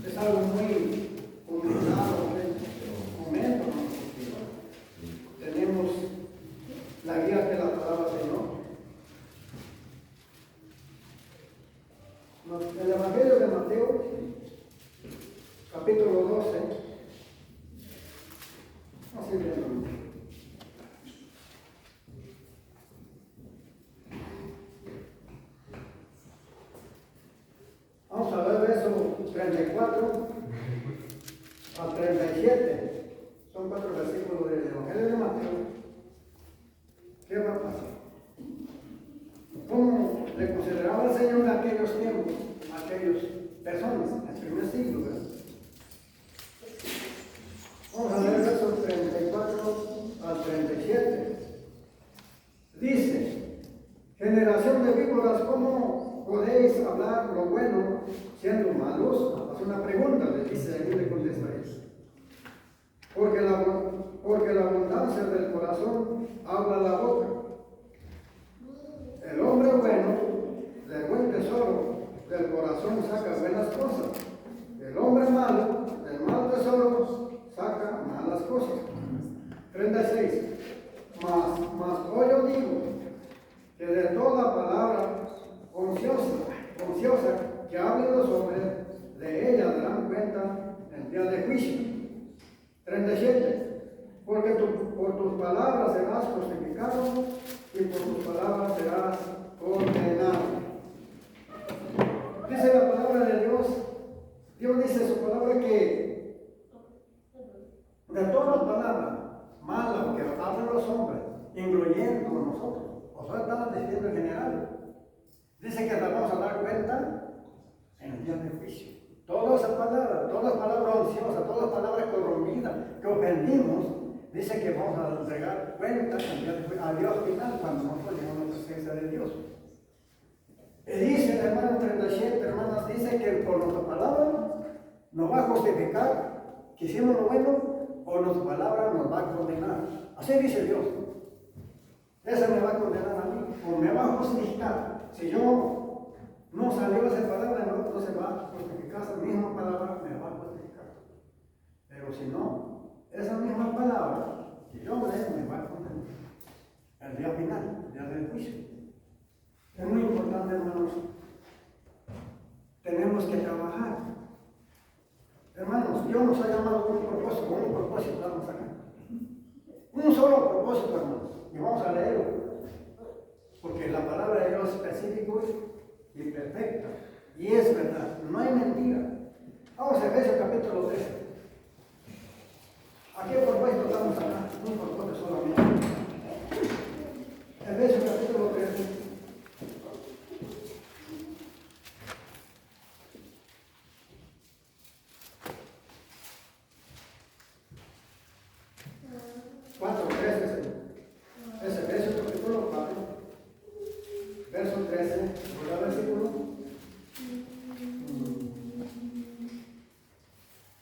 A: Es algo muy complicado en este momento, ¿no? Tenemos la 34 al 37. Son 4 versículos del Evangelio de Mateo. ¿Qué va a pasar? ¿Cómo le consideraba el Señor en aquellos tiempos, aquellas personas, en el primer siglo, ¿verdad? Vamos a leer versos 34 al 37. Dice: generación de víboras, ¿cómo podéis hablar lo bueno siendo malos? Hace una pregunta, le dice, y le contesta eso. Porque la abundancia del corazón habla la boca. El hombre bueno, del buen tesoro del corazón saca buenas cosas. El hombre malo, del mal tesoro, saca malas cosas. 36. Mas hoy os digo que de toda palabra ociosa que hablen los hombres, de ella darán cuenta en día de juicio. 37. Porque por tus palabras serás justificado y por tus palabras serás condenado. Dice la palabra de Dios. Dios dice en su palabra que de todas palabras malas que hablan los hombres, incluyendo nosotros, o sea, estamos diciendo en general, dice que nos vamos a dar cuenta en el día del juicio. Todas las palabras ociosas, todas las palabras corrompidas que ofendimos, dice que vamos a entregar cuenta a Dios final cuando nosotros llegamos a la presencia de Dios. Y dice el hermano 37, hermanas, dice que por nuestra palabra nos va a justificar que hicimos lo bueno, o nuestra palabra nos va a condenar. Así dice Dios. Esa me va a condenar a mí, o me va a justificar. Si yo no salió esa palabra, no se va a justificar, esa misma palabra me va a justificar. Pero si no, esa misma palabra que yo leo me va a condenar. El día final, el día del juicio. Es muy importante, hermanos. Tenemos que trabajar. Hermanos, Dios nos ha llamado con un propósito estamos acá. Un solo propósito, hermanos. Y vamos a leerlo. Porque la palabra de Dios es específica y perfecta. Y es verdad, no hay mentira. Vamos a Efesios capítulo 13. ¿A qué propósito estamos acá? Un propósito solamente. Efesios capítulo 13. Es Efesios capítulo 4, verso 13, ¿verdad versículo?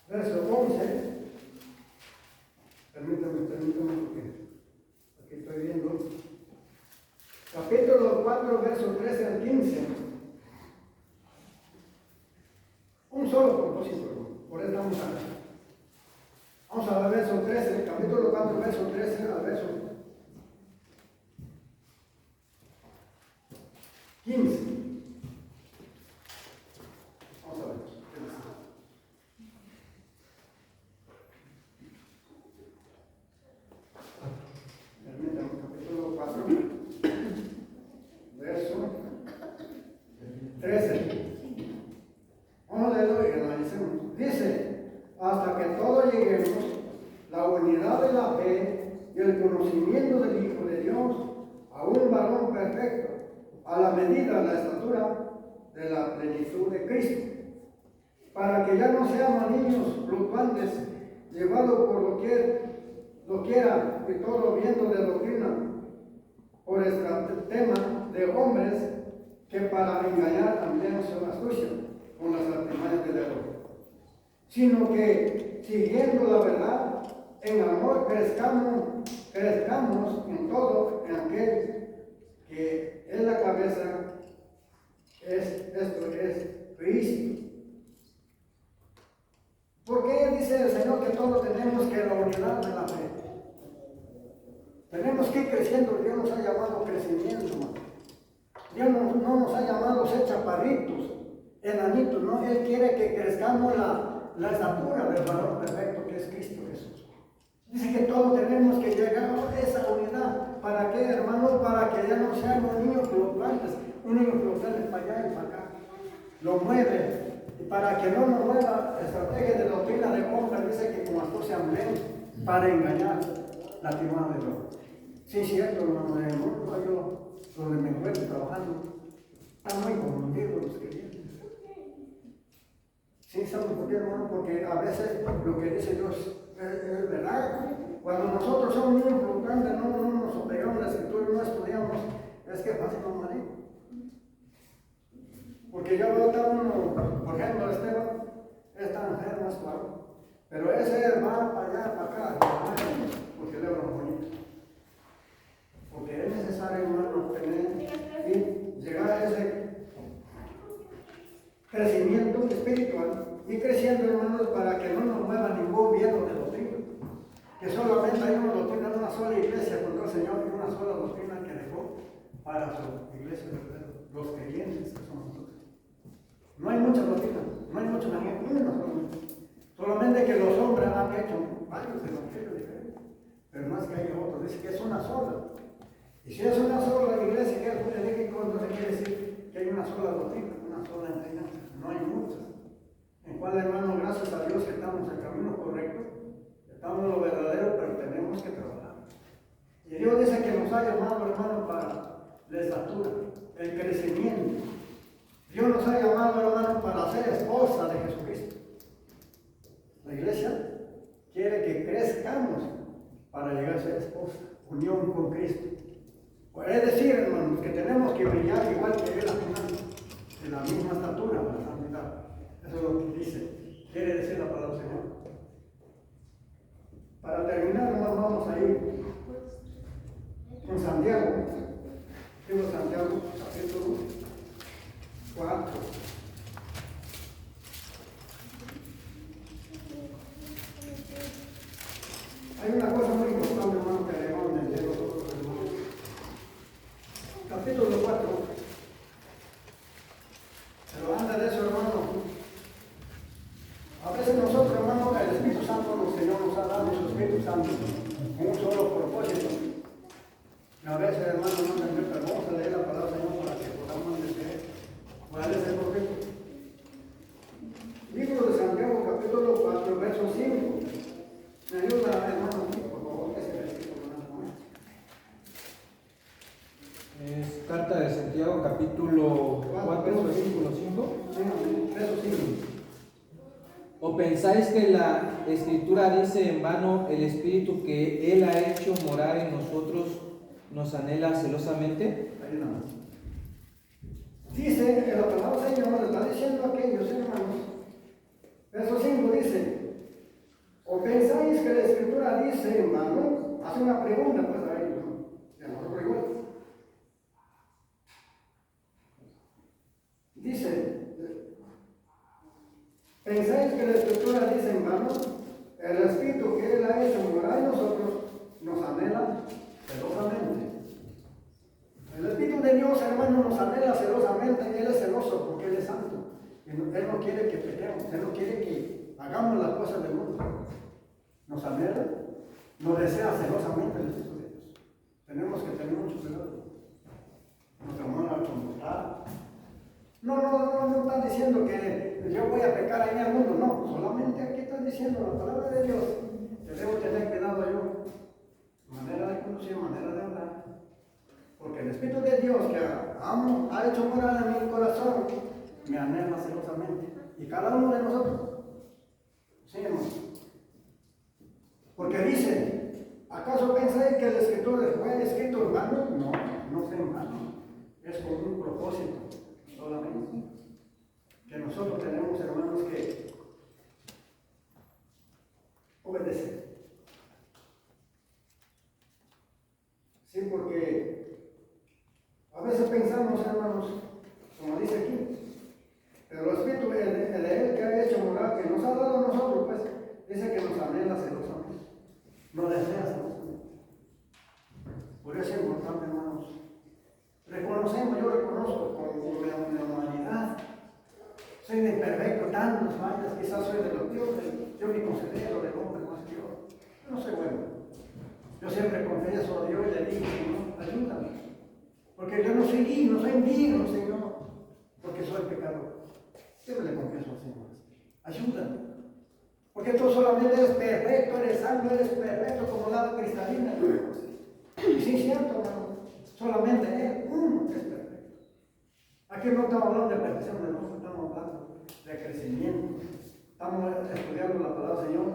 A: Verso 11. Permítame porque aquí estoy viendo. Capítulo 4, verso 13 al 15. Un solo propósito, por eso estamos acá. Vamos a ver verso 13, capítulo 4, verso 13 al verso 15. Vamos a ver. Permítame, capítulo 4, verso 13. Vamos a leerlo y analicemos. Dice: hasta que todos lleguemos la unidad de la fe y el conocimiento del Hijo de Dios, a un varón perfecto, a la medida de la estatura de la plenitud de Cristo, para que ya no seamos niños fluctuantes, llevados por lo quiera y todo viento de doctrina, por este tema de hombres que para engañar también son astucia con las artimañas del error, sino que siguiendo la verdad, en amor crezcamos en todo, en aquel que es la cabeza, esto es Cristo. Porque dice el Señor que todos tenemos que la unidad de la fe. Tenemos que ir creciendo. Dios nos ha llamado a crecimiento, hermano. Dios no nos ha llamado a ser chaparritos, enanitos, no. Él quiere que crezcamos la estatura del varón perfecto que es Cristo Jesús. Dice que todos tenemos que llegar a esa unidad. ¿Para qué, hermanos? Para que ya no seamos niños fluctuantes. Un niño flotante para allá y para acá. Lo mueve. para que no nos mueva estrategia de doctrina de hombre, dice que como astros amblenos, para engañar la timada de Dios. Sí, es cierto, hermano, en el mundo yo, donde me encuentro trabajando, están muy confundidos los creyentes. Sí, estamos confundidos, hermano, porque a veces lo que dice Dios es verdad. Cuando nosotros somos muy importantes, no nos apegamos a la escritura, no estudiamos, es que fácil nos maneja. Porque yo veo a uno, por ejemplo, Esteban, está enfermo, es claro. Pero ese va para allá, para acá, porque le hablan bonito. Porque es necesario, hermano, tener y llegar a ese crecimiento espiritual y creciendo, hermanos, para que no nos mueva ningún viento de doctrina. Que solamente hay una doctrina, una sola iglesia con el Señor y una sola doctrina que dejó para su iglesia, los creyentes que somos nosotros. No hay muchas doctrinas, no hay muchos evangelios, una solamente. Solamente que los hombres han hecho varios evangelios diferentes, pero no es que haya otros, dice que es una sola. Y si es una sola iglesia, que es un no se quiere decir que hay una sola doctrina, una sola enseñanza, no hay muchas. En cual, hermano, gracias a Dios que estamos en el camino correcto, estamos en lo verdadero, pero tenemos que trabajar. Y Dios dice que nos ha llamado, hermano, para la estatura, el crecimiento. Dios nos ha llamado, hermano, para ser esposa de Jesucristo. La iglesia quiere que crezcamos para llegar a ser esposa, unión con Cristo. Es decir, hermanos, que tenemos que brillar igual que Él al final, en la misma estatura, la santidad. Eso es lo que dice, quiere decir la palabra del Señor. Para terminar, hermanos, vamos a ir con Santiago. Digo Santiago, capítulo 4. Hay una cosa muy importante, hermano, que debemos entender nosotros, hermanos. Capítulo 4. Pero antes de eso, hermano, a veces nosotros, hermano, el Espíritu Santo, el Señor nos ha dado su Espíritu Santo con un solo propósito. Y a veces, hermano, no entendemos, pero vamos a leer la palabra del Señor para que podamos entender cuál es el propósito. Libro de Santiago, capítulo 4, verso 5. Me ayuda, hermano, por favor, ese versículo, hermano.
B: Es carta de Santiago, capítulo 4, versículo 5.
A: Verso 5.
B: ¿O pensáis que la Escritura dice en vano, el Espíritu que Él ha hecho morar en nosotros nos anhela celosamente?
A: Ahí nada más. Dice que la palabra del Señor nos está diciendo a aquellos hermanos. Verso 5 dice: ¿o pensáis que la Escritura dice en vano? Hace una pregunta pues a ellos, ¿no? Y a nosotros igual. Dice: ¿pensáis que la Escritura dice en vano? El Espíritu que Él ha hecho morar en nosotros nos anhela celosamente. El Espíritu de Dios, hermano, nos anhela celosamente. Él es celoso porque Él es santo. Él no quiere que pequemos, Él no quiere que hagamos las cosas del mundo. Nos anhela, nos desea celosamente el Espíritu de Dios. Tenemos que tener mucho cuidado. Nuestra mano al convocar. No están diciendo que yo voy a pecar ahí en el mundo, no. Solamente aquí están diciendo la palabra de Dios. Que debo tener cuidado yo. Manera de conducir, manera de hablar. Porque el Espíritu de Dios que amo, ha hecho morar en mi corazón, me anhela celosamente. Y cada uno de nosotros. Sí, hermano. Porque dice: ¿acaso pensáis que el escritor fue escrito en vano? No fue en vano. Es con un propósito solamente. Que nosotros tenemos, hermanos, que obedecer. Sí, porque a veces pensamos, hermanos, como dice aquí, pero el Espíritu de Él que ha hecho morar, que nos ha dado a nosotros, pues, dice que nos anhela celosamente, nos desea celosamente. Por eso es importante, hermanos. Reconocemos, yo reconozco con mi humanidad. Soy de imperfecto, tantas fallas, quizás soy de los dioses, yo me considero del hombre más que yo. Yo no soy bueno. Yo siempre confieso a Dios y le digo: Señor, ayúdame. Porque yo no soy digno, soy indigno, Señor. Porque soy pecador. Siempre le confieso al Señor. Ayúdame. Porque tú solamente eres perfecto, eres santo, eres perfecto como el agua cristalina. Y sí, es cierto, hermano. Solamente Él, uno, es perfecto. Aquí no estamos hablando de perfección, nosotros estamos hablando de crecimiento. Estamos estudiando la palabra del Señor,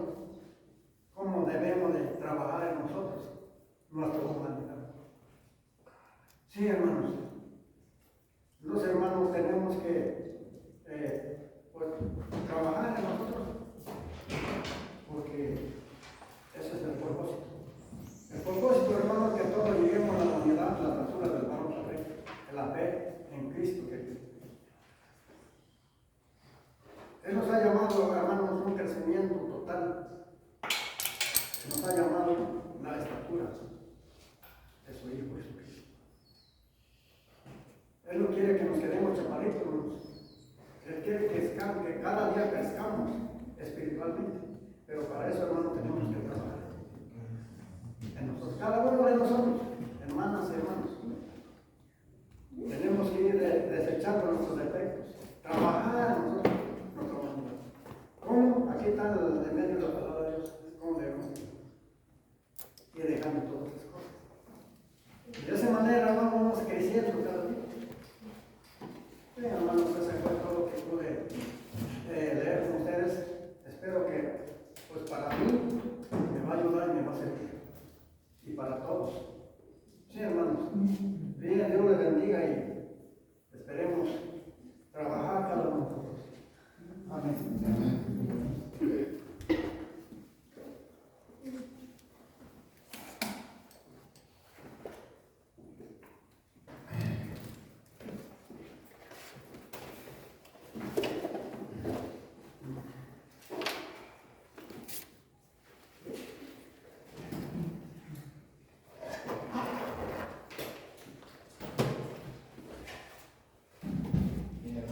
A: cómo debemos de trabajar en nosotros, nuestra humanidad. Sí, hermanos. Los hermanos tenemos que pues, trabajar en nosotros, porque ese es el propósito. El propósito, hermanos, que todos lleguemos a la unidad, a la altura del varón perfecto, en la fe en Cristo. Él nos ha llamado, hermanos, a un crecimiento total. Nos ha llamado la estatura de su Hijo Jesucristo. Él no quiere que nos quedemos chaparritos, hermanos. Él quiere que cada día crezcamos espiritualmente. Pero para eso, hermanos, tenemos que trabajar en nosotros. Cada uno de nosotros, hermanas y hermanos, tenemos que ir desechando nuestros defectos. Trabajar en nosotros, nuestra humanidad. ¿Cómo? Aquí está en medio de la palabra de Dios. ¿Cómo debemos ir dejando todas las cosas? De esa manera vamos creciendo cada día. Bien, hermanos, eso fue todo lo que pude leer con ustedes. Espero que, pues para mí, me va a ayudar y me va a servir. Y para todos. Sí, hermanos. Bien, Dios les bendiga y esperemos trabajar cada uno de nosotros. Amén.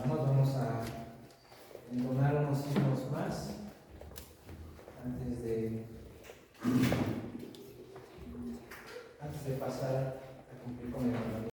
B: Vamos a entonar unos himnos más antes de pasar